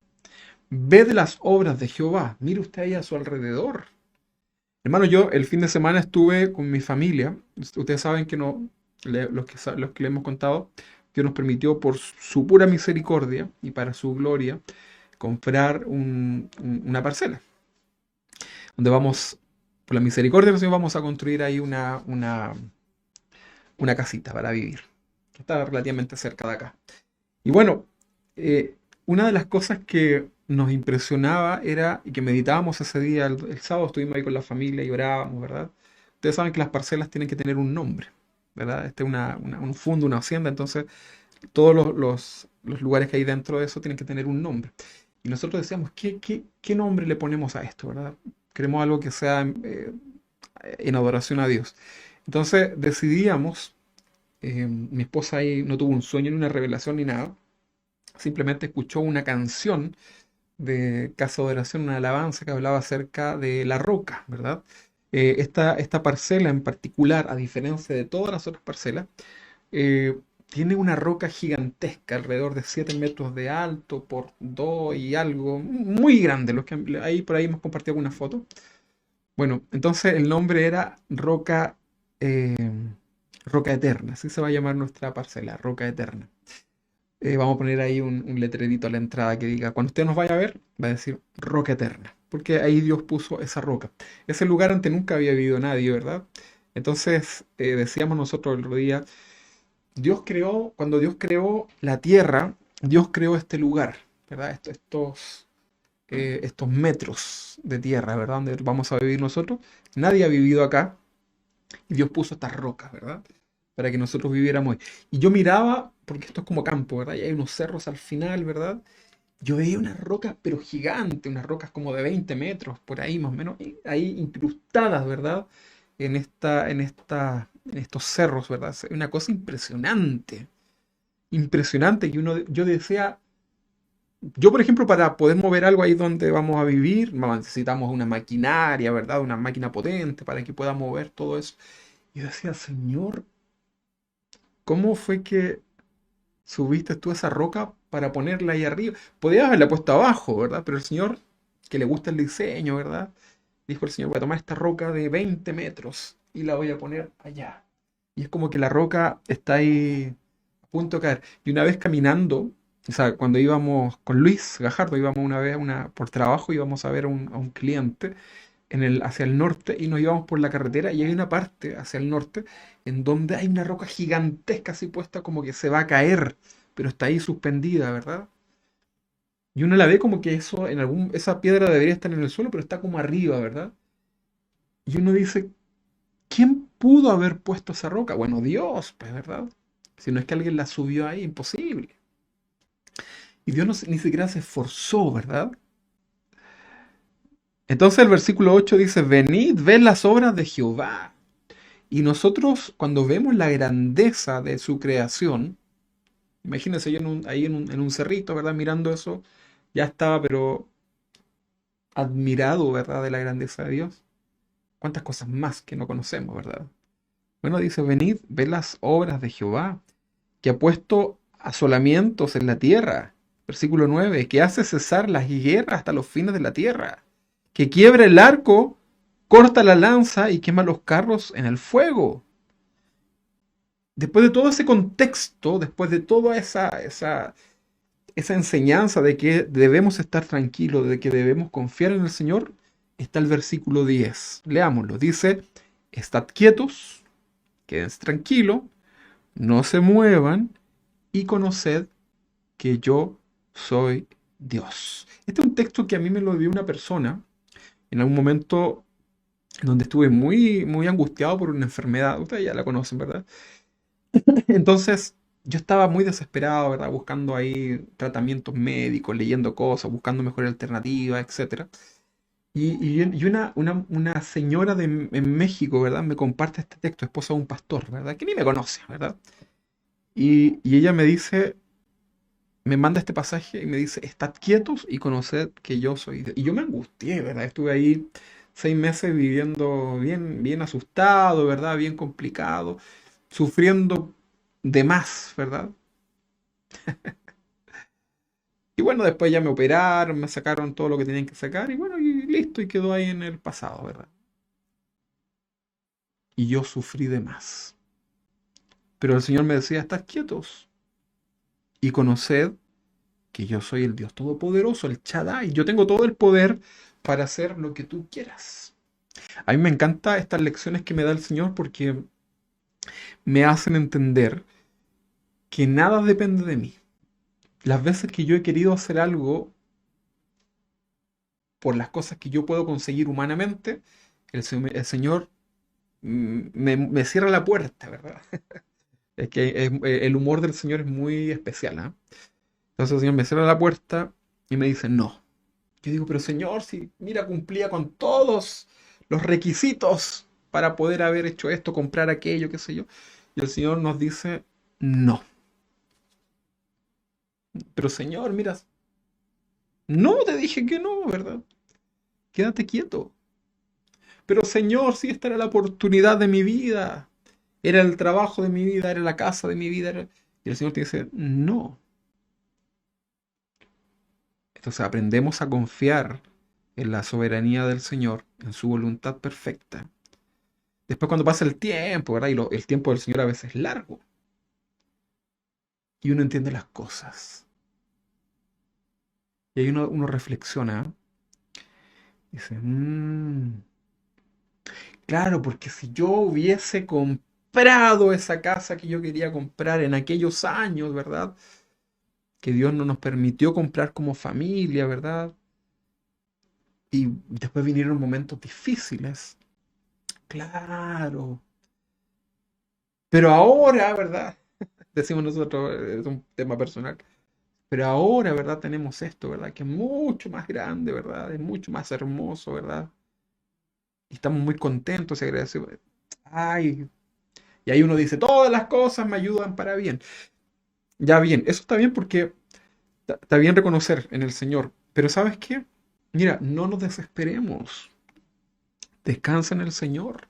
ved las obras de Jehová. Mire usted ahí a su alrededor. Hermano, yo el fin de semana estuve con mi familia. Ustedes saben que no, los que le hemos contado, Dios nos permitió por su pura misericordia y para su gloria comprar una parcela. Donde vamos, por la misericordia del Señor, vamos a construir ahí una casita para vivir. Que está relativamente cerca de acá. Y bueno, una de las cosas que nos impresionaba era, y que meditábamos ese día, el sábado estuvimos ahí con la familia y orábamos, ¿verdad? Ustedes saben que las parcelas tienen que tener un nombre, ¿verdad? Este es un fondo, una hacienda, entonces todos los lugares que hay dentro de eso tienen que tener un nombre. Y nosotros decíamos, ¿qué nombre le ponemos a esto, ¿verdad? Queremos algo que sea en adoración a Dios. Entonces decidíamos, mi esposa ahí no tuvo un sueño ni una revelación ni nada, simplemente escuchó una canción de Casa de Oración, una alabanza que hablaba acerca de la roca, ¿verdad? Esta parcela en particular, a diferencia de todas las otras parcelas, tiene una roca gigantesca, alrededor de 7 metros de alto por 2 y algo, muy grande. Ahí por ahí hemos compartido algunas fotos. Bueno, entonces el nombre era eh, Roca Eterna, así se va a llamar nuestra parcela, Roca Eterna. Vamos a poner ahí un letrerito a la entrada que diga, cuando usted nos vaya a ver, va a decir Roca Eterna. porque ahí Dios puso esa roca. Ese lugar antes nunca había vivido nadie, ¿verdad? Entonces decíamos nosotros el otro día, cuando Dios creó la tierra, Dios creó este lugar, ¿verdad? Estos metros de tierra, ¿verdad? Donde vamos a vivir nosotros. Nadie ha vivido acá y Dios puso estas rocas, ¿verdad? Para que nosotros viviéramos ahí. Y yo miraba, porque esto es como campo, ¿verdad? Y hay unos cerros al final, ¿verdad? Yo veía unas rocas, pero gigantes, unas rocas como de 20 metros, por ahí más o menos, ahí incrustadas, ¿verdad? En estos cerros, ¿verdad? Es una cosa impresionante, impresionante, que yo decía, yo por ejemplo, para poder mover algo ahí donde vamos a vivir, necesitamos una maquinaria, ¿verdad? Una máquina potente para que pueda mover todo eso. Y yo decía, Señor, ¿cómo fue que subiste tú esa roca para ponerla ahí arriba? Podías haberla puesto abajo, ¿verdad? Pero el Señor, que le gusta el diseño, ¿verdad? Dijo el Señor, voy a tomar esta roca de 20 metros y la voy a poner allá. Y es como que la roca está ahí a punto de caer. Y una vez caminando, o sea, cuando íbamos con Luis Gajardo, íbamos una vez por trabajo, íbamos a ver a un cliente hacia el norte y nos íbamos por la carretera y hay una parte hacia el norte en donde hay una roca gigantesca así puesta como que se va a caer, pero está ahí suspendida, ¿verdad? Y uno la ve como que esa piedra debería estar en el suelo, pero está como arriba, ¿verdad? Y uno dice, ¿quién pudo haber puesto esa roca? Bueno, Dios, pues, ¿verdad? Si no es que alguien la subió ahí, imposible. Y Dios ni siquiera se esforzó, ¿verdad? Entonces el versículo 8 dice, venid, ved las obras de Jehová. Y nosotros cuando vemos la grandeza de su creación, imagínense yo ahí en un cerrito, ¿verdad? Mirando eso, ya estaba, pero admirado, ¿verdad? De la grandeza de Dios. ¿Cuántas cosas más que no conocemos, ¿verdad? Bueno, dice, venid, ved las obras de Jehová, que ha puesto asolamientos en la tierra. Versículo 9, que hace cesar las guerras hasta los fines de la tierra, que quiebra el arco, corta la lanza y quema los carros en el fuego. Después de todo ese contexto, después de toda esa enseñanza de que debemos estar tranquilos, de que debemos confiar en el Señor, está el versículo 10. Leámoslo. Dice, estad quietos, quédense tranquilos, no se muevan y conoced que yo soy Dios. Este es un texto que a mí me lo dio una persona en algún momento donde estuve muy, muy angustiado por una enfermedad. Ustedes ya la conocen, ¿verdad? Entonces, yo estaba muy desesperado, ¿verdad? Buscando ahí tratamientos médicos, leyendo cosas, buscando mejores alternativas, etcétera. Y una señora en México, ¿verdad? Me comparte este texto, esposa de un pastor, ¿verdad? Que ni me conoce, ¿verdad? Y ella me manda este pasaje y me dice, estad quietos y conoced que yo soy Dios. Y yo me angustié, ¿verdad? Estuve ahí 6 meses viviendo bien, bien asustado, ¿verdad? Bien complicado, sufriendo de más, ¿verdad? Y bueno, después ya me operaron, me sacaron todo lo que tenían que sacar y bueno, y listo, y quedó ahí en el pasado, ¿verdad? Y yo sufrí de más. Pero el Señor me decía, estás quietos y conoced que yo soy el Dios Todopoderoso, el Shaddai. Yo tengo todo el poder para hacer lo que tú quieras. A mí me encantan estas lecciones que me da el Señor porque me hacen entender que nada depende de mí. Las veces que yo he querido hacer algo por las cosas que yo puedo conseguir humanamente, el Señor me cierra la puerta, ¿verdad? Es que el humor del Señor es muy especial, ¿ah? Entonces el Señor me cierra la puerta y me dice, no. Yo digo, pero Señor, si mira, cumplía con todos los requisitos para poder haber hecho esto, comprar aquello, qué sé yo. Y el Señor nos dice, no. Pero Señor, mira, no te dije que no, ¿verdad? Quédate quieto. Pero Señor, si esta era la oportunidad de mi vida, era el trabajo de mi vida, era la casa de mi vida. Y el Señor te dice, no. Entonces aprendemos a confiar en la soberanía del Señor, en su voluntad perfecta. Después cuando pasa el tiempo, ¿verdad? El tiempo del Señor a veces es largo. Y uno entiende las cosas. Y ahí uno reflexiona. Dice, claro, porque si yo hubiese comprado esa casa que yo quería comprar en aquellos años, ¿verdad? Que Dios no nos permitió comprar como familia, ¿verdad? Y después vinieron momentos difíciles. Claro. Pero ahora, ¿verdad? Decimos nosotros, es un tema personal. Pero ahora, ¿verdad? Tenemos esto, ¿verdad? Que es mucho más grande, ¿verdad? Es mucho más hermoso, ¿verdad? Y estamos muy contentos y agradecidos. Ay, y ahí uno dice, todas las cosas me ayudan para bien. Ya bien, eso está bien porque está bien reconocer en el Señor. Pero ¿sabes qué? Mira, no nos desesperemos. Descansa en el Señor.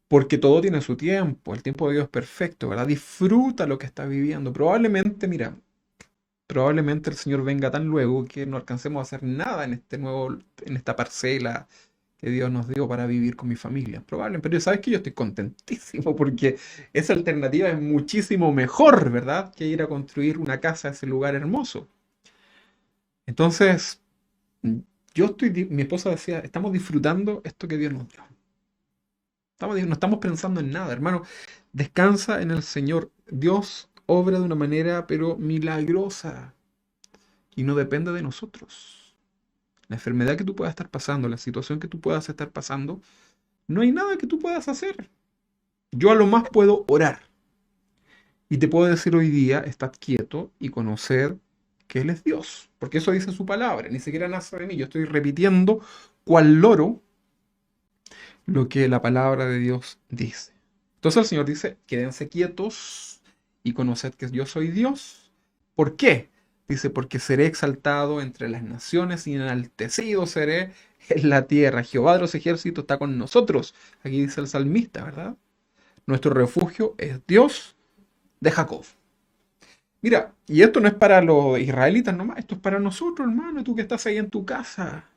Porque todo tiene su tiempo. El tiempo de Dios es perfecto, ¿verdad? Disfruta lo que estás viviendo. Probablemente, mira, probablemente el Señor venga tan luego que no alcancemos a hacer nada en este nuevo, en esta parcela que Dios nos dio para vivir con mi familia. Probablemente, pero sabes que yo estoy contentísimo porque esa alternativa es muchísimo mejor, ¿verdad? Que ir a construir una casa a ese lugar hermoso. Entonces, mi esposa decía, estamos disfrutando esto que Dios nos dio. No estamos pensando en nada, hermano. Descansa en el Señor. Dios obra de una manera, pero milagrosa, y no depende de nosotros. La enfermedad que tú puedas estar pasando, la situación que tú puedas estar pasando, no hay nada que tú puedas hacer. Yo a lo más puedo orar. Y te puedo decir hoy día, estad quieto y conocer que Él es Dios. Porque eso dice su palabra, ni siquiera nace de mí. Yo estoy repitiendo cual loro lo que la palabra de Dios dice. Entonces el Señor dice, quédense quietos y conoced que yo soy Dios. ¿Por qué? Dice, porque seré exaltado entre las naciones y enaltecido seré en la tierra. Jehová de los ejércitos está con nosotros. Aquí dice el salmista, ¿verdad? Nuestro refugio es Dios de Jacob. Mira, y esto no es para los israelitas nomás, esto es para nosotros, hermano, tú que estás ahí en tu casa.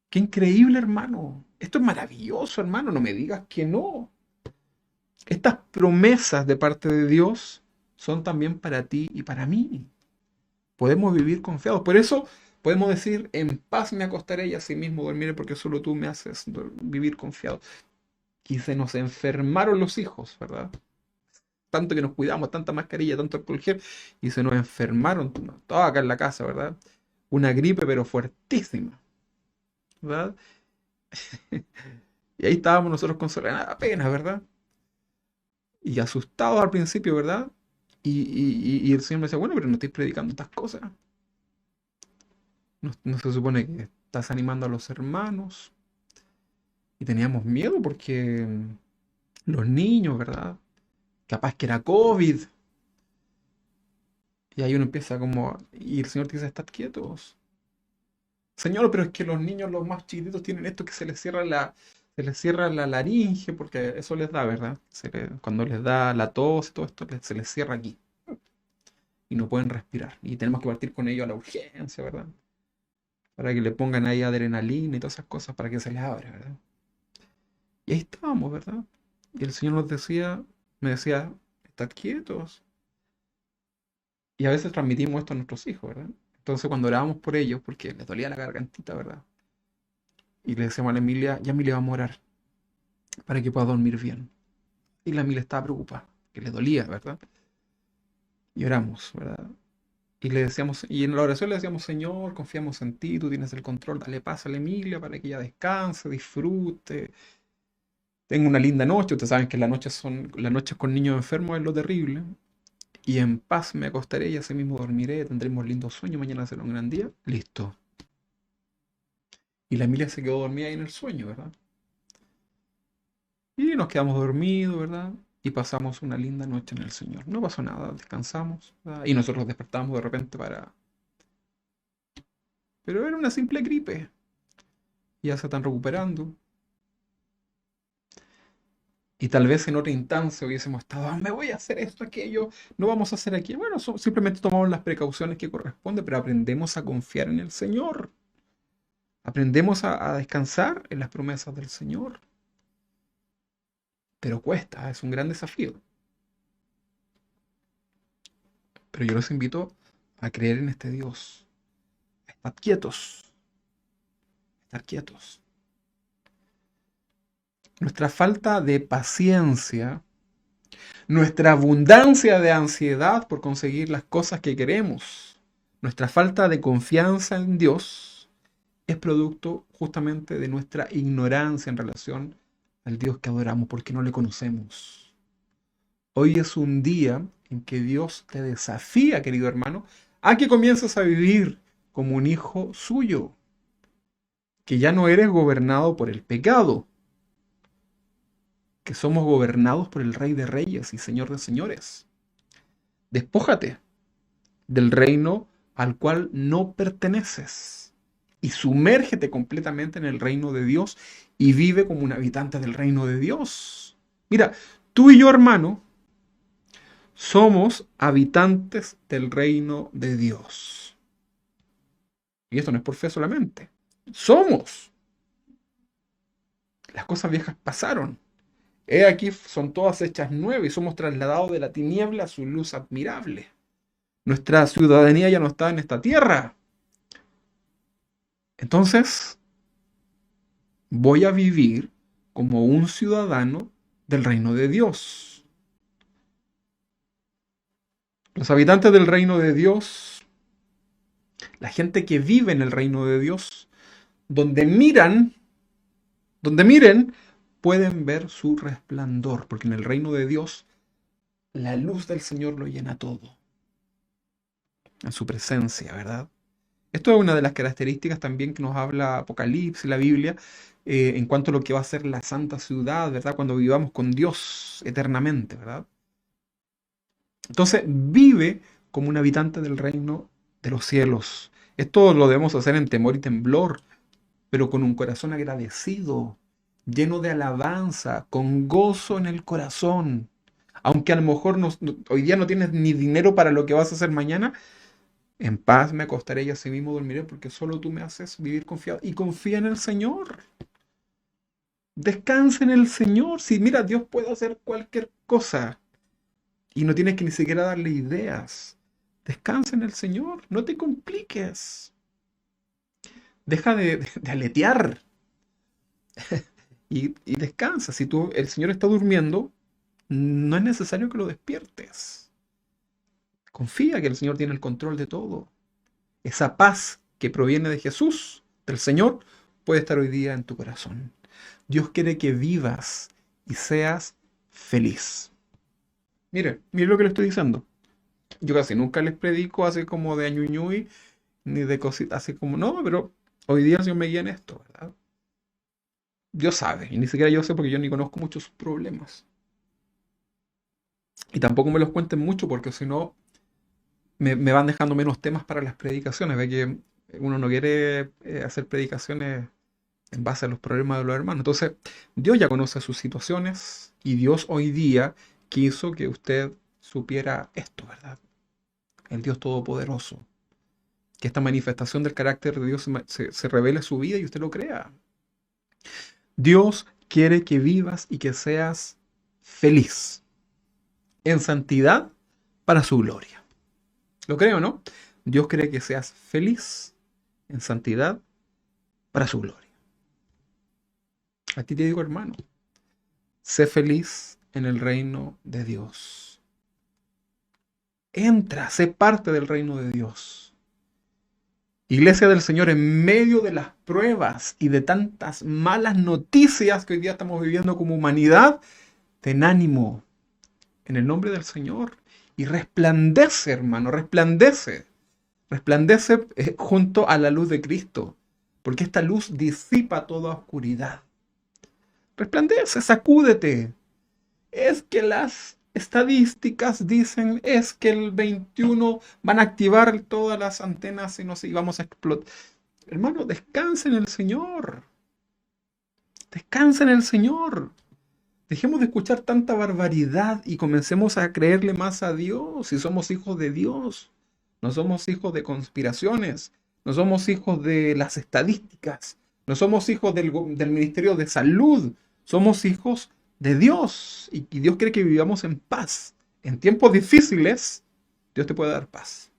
Qué increíble, hermano. Esto es maravilloso, hermano, no me digas que no. Estas promesas de parte de Dios son también para ti y para mí. Podemos vivir confiados. Por eso podemos decir, en paz me acostaré y así mismo dormiré porque solo tú me haces vivir confiado. Y se nos enfermaron los hijos, ¿verdad? Tanto que nos cuidamos, tanta mascarilla, tanto alcohol gel, y se nos enfermaron todos acá en la casa, ¿verdad? Una gripe pero fuertísima, ¿verdad? Y ahí estábamos nosotros con Solana apenas, ¿verdad? Y asustados al principio, ¿verdad? Y el Señor me decía, bueno, pero no estoy predicando estas cosas. No, no se supone que estás animando a los hermanos. Y teníamos miedo porque los niños, ¿verdad? Capaz que era COVID. Y ahí uno empieza como, y el Señor te dice, estad quietos. Señor, pero es que los niños, los más chiquititos, tienen esto que se les cierra la laringe, porque eso les da, ¿verdad? Cuando les da la tos y todo esto, se les cierra aquí. Y no pueden respirar. Y tenemos que partir con ellos a la urgencia, ¿verdad? Para que le pongan ahí adrenalina y todas esas cosas para que se les abra, ¿verdad? Y ahí estábamos, ¿verdad? Y el Señor nos decía, me decía, estad quietos. Y a veces transmitimos esto a nuestros hijos, ¿verdad? Entonces cuando orábamos por ellos, porque les dolía la gargantita, ¿verdad? Y le decíamos a la Emilia, ya Emilia vamos a orar para que pueda dormir bien. Y la Emilia estaba preocupada, que le dolía, ¿verdad? Y oramos, ¿verdad? Y le decíamos, y en la oración le decíamos, Señor, confiamos en ti, tú tienes el control, dale paz a la Emilia para que ella descanse, disfrute, tenga una linda noche. Ustedes saben que las noches con niños enfermos es lo terrible. Y en paz me acostaré y así mismo dormiré, tendremos lindo sueño, mañana será un gran día. Listo. Y la Emilia se quedó dormida ahí en el sueño, ¿verdad? Y nos quedamos dormidos, ¿verdad? Y pasamos una linda noche en el Señor. No pasó nada, descansamos, ¿verdad? Y nosotros despertamos de repente para... Pero era una simple gripe. Ya se están recuperando. Y tal vez en otra instancia hubiésemos estado, "Ah, me voy a hacer esto, aquello, no vamos a hacer aquí". Bueno, simplemente tomamos las precauciones que corresponden, pero aprendemos a confiar en el Señor. Aprendemos a descansar en las promesas del Señor. Pero cuesta, es un gran desafío. Pero yo los invito a creer en este Dios. Estad quietos estar quietos. Nuestra falta de paciencia, nuestra abundancia de ansiedad por conseguir las cosas que queremos, nuestra falta de confianza en Dios es producto justamente de nuestra ignorancia en relación al Dios que adoramos, porque no le conocemos. Hoy es un día en que Dios te desafía, querido hermano, a que comiences a vivir como un hijo suyo, que ya no eres gobernado por el pecado, que somos gobernados por el Rey de Reyes y Señor de Señores. Despójate del reino al cual no perteneces y sumérgete completamente en el reino de Dios y vive como un habitante del reino de Dios. Mira, tú y yo, hermano, somos habitantes del reino de Dios. Y esto no es por fe solamente. Somos. Las cosas viejas pasaron. He aquí son todas hechas nuevas y somos trasladados de la tiniebla a su luz admirable. Nuestra ciudadanía ya no está en esta tierra. Entonces, voy a vivir como un ciudadano del reino de Dios. Los habitantes del reino de Dios, la gente que vive en el reino de Dios, donde miren, pueden ver su resplandor, porque en el reino de Dios la luz del Señor lo llena todo, en su presencia, ¿verdad? Esto es una de las características también que nos habla Apocalipsis, la Biblia, en cuanto a lo que va a ser la santa ciudad, ¿verdad? Cuando vivamos con Dios eternamente, ¿verdad? Entonces, vive como un habitante del reino de los cielos. Esto lo debemos hacer en temor y temblor, pero con un corazón agradecido, lleno de alabanza, con gozo en el corazón. Aunque a lo mejor hoy día no tienes ni dinero para lo que vas a hacer mañana, en paz me acostaré y así mismo dormiré, porque solo tú me haces vivir confiado. Y confía en el Señor. Descansa en el Señor. Si mira, Dios puede hacer cualquier cosa. Y no tienes que ni siquiera darle ideas. Descansa en el Señor. No te compliques. Deja de aletear. Y descansa. Si el Señor está durmiendo, no es necesario que lo despiertes. Confía que el Señor tiene el control de todo. Esa paz que proviene de Jesús, del Señor, puede estar hoy día en tu corazón. Dios quiere que vivas y seas feliz. Mire lo que le estoy diciendo. Yo casi nunca les predico así como de añuñuy, ni de cositas así como, no, pero hoy día el Señor me guía en esto, ¿verdad? Dios sabe, y ni siquiera yo sé porque yo ni conozco muchos sus problemas. Y tampoco me los cuenten mucho porque si no me van dejando menos temas para las predicaciones. Ve que uno no quiere hacer predicaciones en base a los problemas de los hermanos. Entonces, Dios ya conoce sus situaciones y Dios hoy día quiso que usted supiera esto, ¿verdad? El Dios Todopoderoso. Que esta manifestación del carácter de Dios se revele en su vida y usted lo crea. Dios quiere que vivas y que seas feliz en santidad para su gloria. ¿Lo creo, no? Dios quiere que seas feliz en santidad para su gloria. A ti te digo, hermano, sé feliz en el reino de Dios. Entra, sé parte del reino de Dios. Iglesia del Señor, en medio de las pruebas y de tantas malas noticias que hoy día estamos viviendo como humanidad, ten ánimo en el nombre del Señor y resplandece, hermano, resplandece. Resplandece junto a la luz de Cristo, porque esta luz disipa toda oscuridad. Resplandece, sacúdete. Es que las estadísticas dicen, es que el 21 van a activar todas las antenas y no sé, y vamos a explotar. Hermano, descansa en el Señor. Descansa en el Señor. Dejemos de escuchar tanta barbaridad y comencemos a creerle más a Dios si somos hijos de Dios. No somos hijos de conspiraciones, no somos hijos de las estadísticas, no somos hijos del Ministerio de Salud, somos hijos de Dios. Y Dios quiere que vivamos en paz. En tiempos difíciles, Dios te puede dar paz.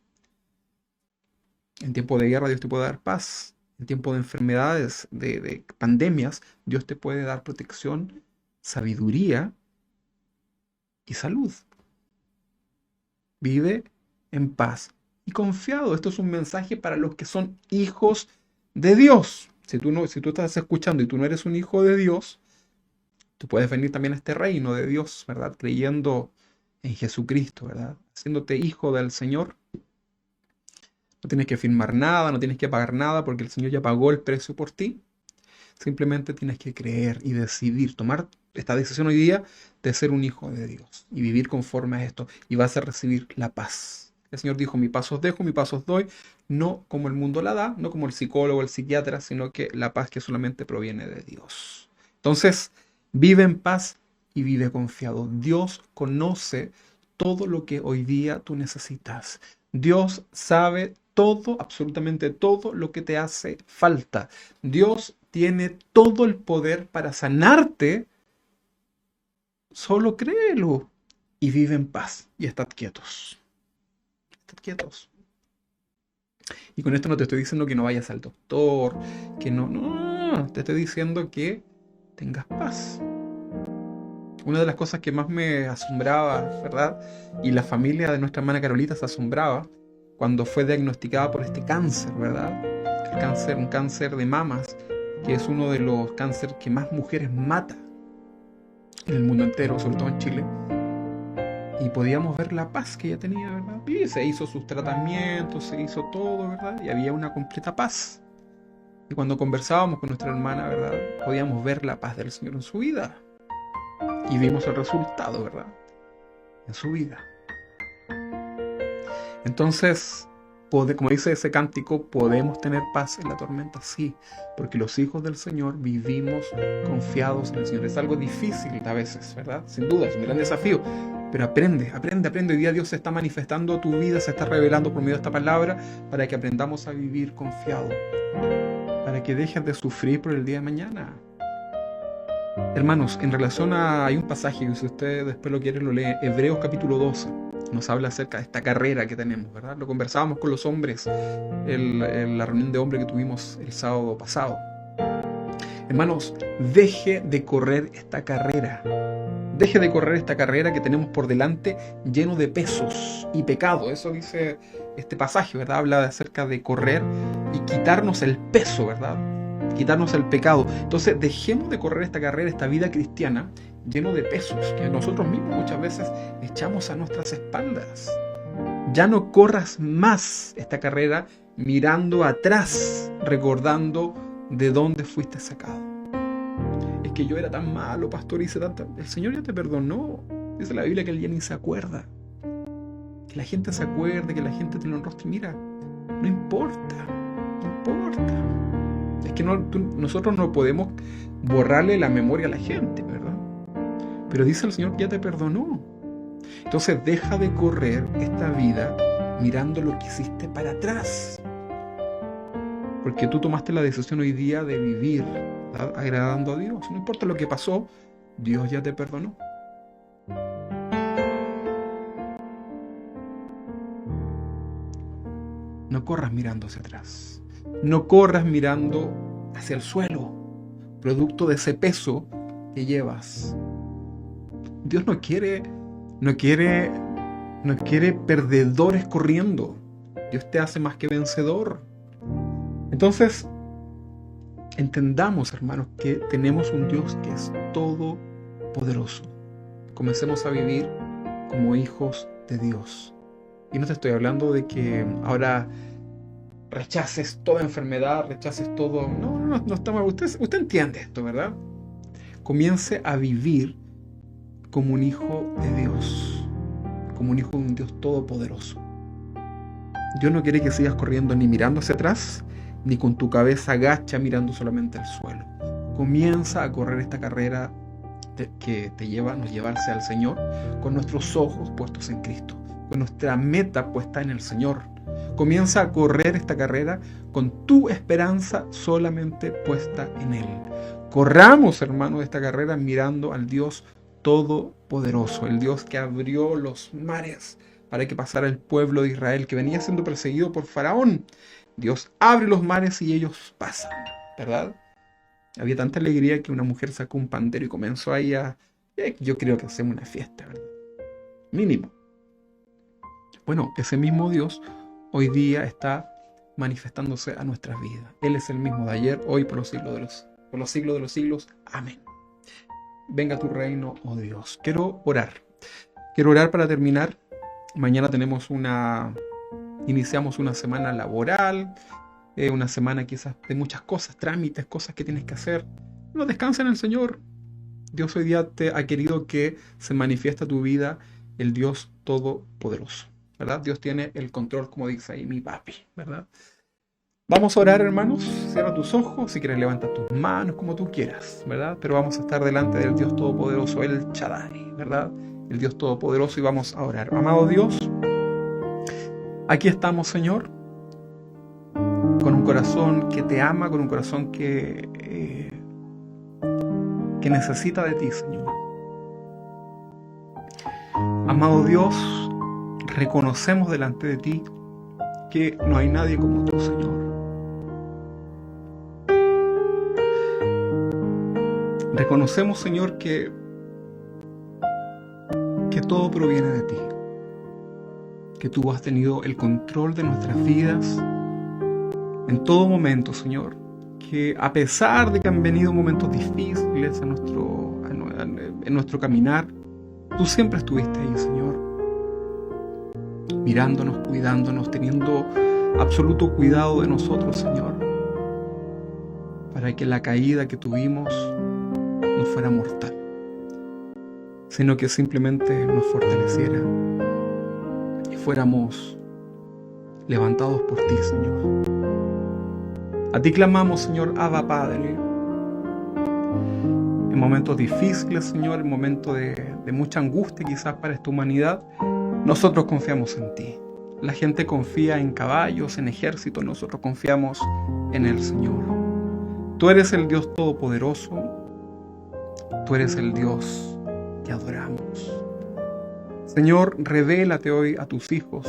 En tiempos de guerra, Dios te puede dar paz. En tiempo de enfermedades, de pandemias, Dios te puede dar protección, sabiduría y salud. Vive en paz y confiado. Esto es un mensaje para los que son hijos de Dios. Si tú estás escuchando y tú no eres un hijo de Dios, tú puedes venir también a este reino de Dios, ¿verdad? Creyendo en Jesucristo, ¿verdad? Haciéndote hijo del Señor. No tienes que firmar nada, no tienes que pagar nada porque el Señor ya pagó el precio por ti. Simplemente tienes que creer y decidir, tomar esta decisión hoy día de ser un hijo de Dios y vivir conforme a esto. Y vas a recibir la paz. El Señor dijo, mi paz os dejo, mi paz os doy, no como el mundo la da, no como el psicólogo, el psiquiatra, sino que la paz que solamente proviene de Dios. Entonces, vive en paz y vive confiado. Dios conoce todo lo que hoy día tú necesitas. Dios sabe todo, absolutamente todo lo que te hace falta. Dios tiene todo el poder para sanarte. Solo créelo y vive en paz y estad quietos. Estad quietos. Y con esto no te estoy diciendo que no vayas al doctor, que no, te estoy diciendo que tengas paz. Una de las cosas que más me asombraba, ¿verdad? Y la familia de nuestra hermana Carolita se asombraba cuando fue diagnosticada por este cáncer, ¿verdad? El cáncer, un cáncer de mamas, que es uno de los cánceres que más mujeres mata en el mundo entero, sobre todo en Chile. Y podíamos ver la paz que ella tenía, ¿verdad? Y se hizo sus tratamientos, se hizo todo, ¿verdad? Y había una completa paz. Y cuando conversábamos con nuestra hermana, ¿verdad? Podíamos ver la paz del Señor en su vida. Y vimos el resultado, ¿verdad? En su vida. Entonces, como dice ese cántico, podemos tener paz en la tormenta, sí, porque los hijos del Señor vivimos confiados en el Señor. Es algo difícil a veces, ¿verdad? Sin duda, es un gran desafío, pero aprende. Hoy día Dios se está manifestando a tu vida, se está revelando por medio de esta palabra para que aprendamos a vivir confiado, para que dejes de sufrir por el día de mañana. Hermanos, en relación a... hay un pasaje que si usted después lo quiere lo lee, Hebreos capítulo 12. Nos habla acerca de esta carrera que tenemos, ¿verdad? Lo conversábamos con los hombres en la reunión de hombres que tuvimos el sábado pasado. Hermanos, deje de correr esta carrera. Deje de correr esta carrera que tenemos por delante lleno de pesos y pecado. Eso dice este pasaje, ¿verdad? Habla acerca de correr y quitarnos el peso, ¿verdad? Quitarnos el pecado. Entonces dejemos de correr esta carrera, esta vida cristiana lleno de pesos que nosotros mismos muchas veces echamos a nuestras espaldas. Ya no corras más esta carrera mirando atrás, recordando de dónde fuiste sacado. Es que yo era tan malo, pastor, hice tanta... El Señor ya te perdonó. Dice la Biblia que Él ya ni se acuerda. Que la gente se acuerde, que la gente te lo enrostre. Mira, no importa. Es que nosotros no podemos borrarle la memoria a la gente, ¿verdad? Pero dice el Señor que ya te perdonó. Entonces deja de correr esta vida mirando lo que hiciste para atrás. Porque tú tomaste la decisión hoy día de vivir, ¿verdad?, agradando a Dios. No importa lo que pasó, Dios ya te perdonó. No corras mirando hacia atrás. No corras mirando hacia el suelo, producto de ese peso que llevas. Dios no quiere perdedores corriendo. Dios te hace más que vencedor. Entonces, entendamos, hermanos, que tenemos un Dios que es todopoderoso. Comencemos a vivir como hijos de Dios. Y no te estoy hablando de que ahora rechaces toda enfermedad, rechaces todo... No está mal. Usted entiende esto, ¿verdad? Comience a vivir como un hijo de Dios, como un hijo de un Dios todopoderoso. Dios no quiere que sigas corriendo ni mirando hacia atrás, ni con tu cabeza agacha mirando solamente al suelo. Comienza a correr esta carrera que nos llevarse al Señor, con nuestros ojos puestos en Cristo, con nuestra meta puesta en el Señor. Comienza a correr esta carrera con tu esperanza solamente puesta en Él. Corramos, hermanos, esta carrera mirando al Dios todopoderoso, el Dios que abrió los mares para que pasara el pueblo de Israel, que venía siendo perseguido por Faraón. Dios abre los mares y ellos pasan, ¿verdad? Había tanta alegría que una mujer sacó un pandero y comenzó ahí a... yo creo que hacemos una fiesta, ¿verdad? Mínimo. Bueno, ese mismo Dios hoy día está manifestándose a nuestras vidas. Él es el mismo de ayer, hoy, por los siglos de los siglos. Amén. Venga tu reino, oh Dios. Quiero orar. Quiero orar para terminar. Mañana iniciamos una semana laboral, una semana quizás de muchas cosas, trámites, cosas que tienes que hacer. No, descansa en el Señor. Dios hoy día te ha querido que se manifiesta tu vida el Dios Todopoderoso, ¿verdad? Dios tiene el control, como dice ahí mi papi, ¿verdad? Vamos a orar, hermanos. Cierra tus ojos, si quieres levanta tus manos, como tú quieras, ¿verdad? Pero vamos a estar delante del Dios Todopoderoso, el Shaddai, ¿verdad? El Dios Todopoderoso, y vamos a orar. Amado Dios, aquí estamos, Señor, con un corazón que te ama, con un corazón que necesita de ti, Señor. Amado Dios, reconocemos delante de ti que no hay nadie como tú, Señor. Reconocemos, Señor, que todo proviene de ti, que tú has tenido el control de nuestras vidas en todo momento, Señor, que a pesar de que han venido momentos difíciles en nuestro caminar, tú siempre estuviste ahí, Señor, mirándonos, cuidándonos, teniendo absoluto cuidado de nosotros, Señor, para que la caída que tuvimos no fuera mortal, sino que simplemente nos fortaleciera y fuéramos levantados por ti, Señor. A ti clamamos, Señor, Abba Padre. En momentos difíciles, Señor, en momentos de mucha angustia quizás para esta humanidad, nosotros confiamos en ti. La gente confía en caballos, en ejércitos, nosotros confiamos en el Señor. Tú eres el Dios Todopoderoso, tú eres el Dios que adoramos. Señor, revélate hoy a tus hijos,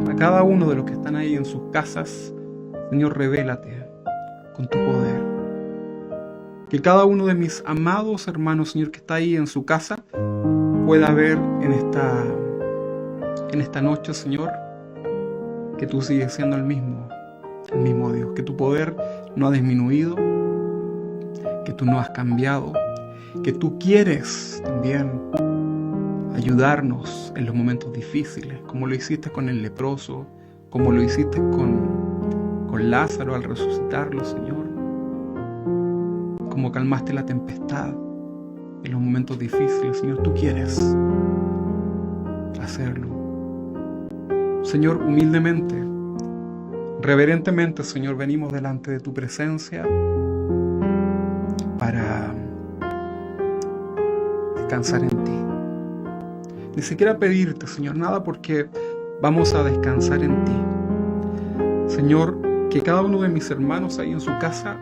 a cada uno de los que están ahí en sus casas. Señor, revélate con tu poder. Que cada uno de mis amados hermanos, Señor, que está ahí en su casa, pueda ver en esta noche, Señor, que tú sigues siendo el mismo Dios, que tu poder no ha disminuido, que tú no has cambiado, que tú quieres también ayudarnos en los momentos difíciles, como lo hiciste con el leproso, como lo hiciste con Lázaro al resucitarlo, Señor, como calmaste la tempestad en los momentos difíciles, Señor, tú quieres hacerlo. Señor, humildemente, reverentemente, Señor, venimos delante de tu presencia para descansar en ti. Ni siquiera pedirte, Señor, nada, porque vamos a descansar en ti. Señor, que cada uno de mis hermanos ahí en su casa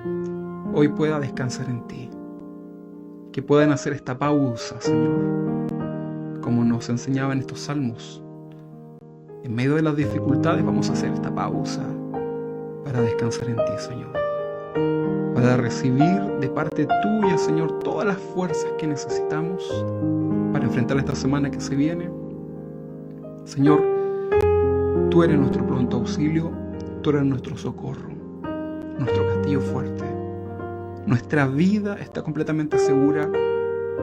hoy pueda descansar en ti. Que puedan hacer esta pausa, Señor, como nos enseñaban estos salmos. En medio de las dificultades vamos a hacer esta pausa para descansar en ti, Señor. Para recibir de parte tuya, Señor, todas las fuerzas que necesitamos para enfrentar esta semana que se viene. Señor, tú eres nuestro pronto auxilio, tú eres nuestro socorro, nuestro castillo fuerte. Nuestra vida está completamente segura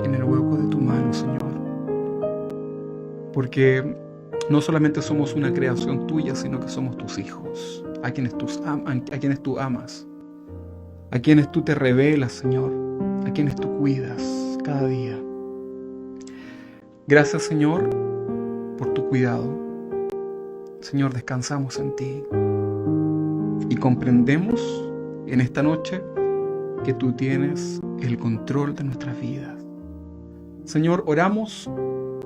en el hueco de tu mano, Señor. Porque no solamente somos una creación tuya, sino que somos tus hijos, a quienes tú amas, a quienes tú te revelas, Señor, a quienes tú cuidas cada día. Gracias, Señor, por tu cuidado. Señor, descansamos en ti y comprendemos en esta noche que tú tienes el control de nuestras vidas. Señor, oramos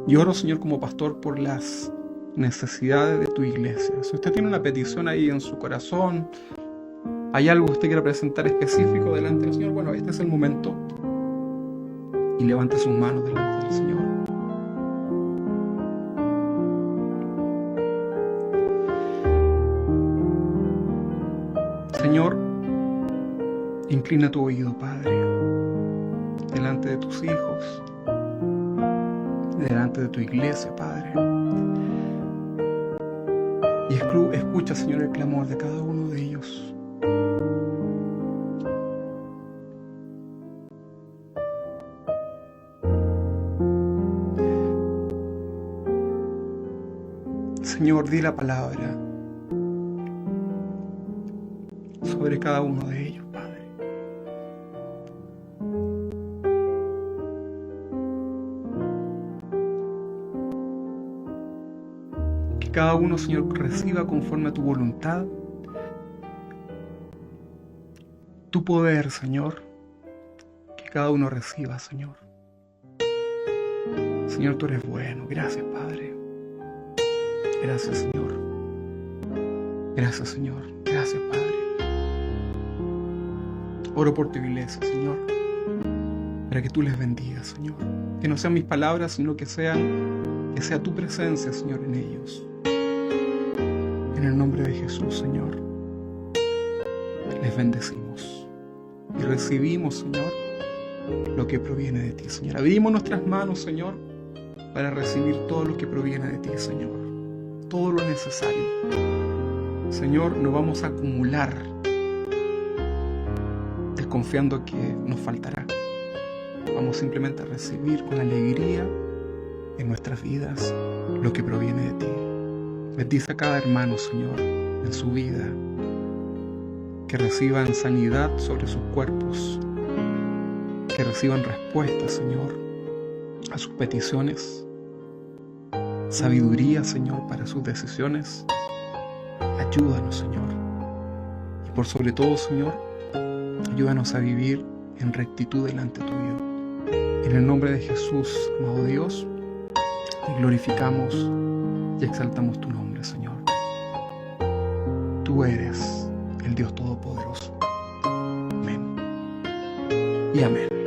y oro, Señor, como pastor por las necesidades de tu iglesia. Si usted tiene una petición ahí en su corazón, hay algo que usted quiera presentar específico delante del Señor, bueno, este es el momento. Y levante sus manos delante del Señor. Señor, inclina tu oído, Padre, delante de tus hijos, delante de tu iglesia, Padre. Y escucha, Señor, el clamor de cada uno de ellos. Señor, di la palabra sobre cada uno de ellos, Padre. Que cada uno, Señor, reciba conforme a tu voluntad, tu poder, Señor. Que cada uno reciba, Señor. Señor, tú eres bueno. Gracias, Padre. Gracias, Señor. Gracias, Señor. Gracias, Padre. Oro por tu iglesia, Señor, para que tú les bendigas, Señor. Que no sean mis palabras, sino que sea tu presencia, Señor, en ellos. En el nombre de Jesús, Señor, les bendecimos y recibimos, Señor, lo que proviene de ti, Señor. Abrimos nuestras manos, Señor, para recibir todo lo que proviene de ti, Señor. Todo lo necesario. Señor, no vamos a acumular desconfiando que nos faltará. Vamos simplemente a recibir con alegría en nuestras vidas lo que proviene de ti. Bendice a cada hermano, Señor, en su vida, que reciban sanidad sobre sus cuerpos, que reciban respuestas, Señor, a sus peticiones, sabiduría, Señor, para sus decisiones. Ayúdanos, Señor, y por sobre todo, Señor, ayúdanos a vivir en rectitud delante tuyo. En el nombre de Jesús, amado Dios, te glorificamos y exaltamos tu nombre, Señor. Tú eres el Dios Todopoderoso. Amén y amén.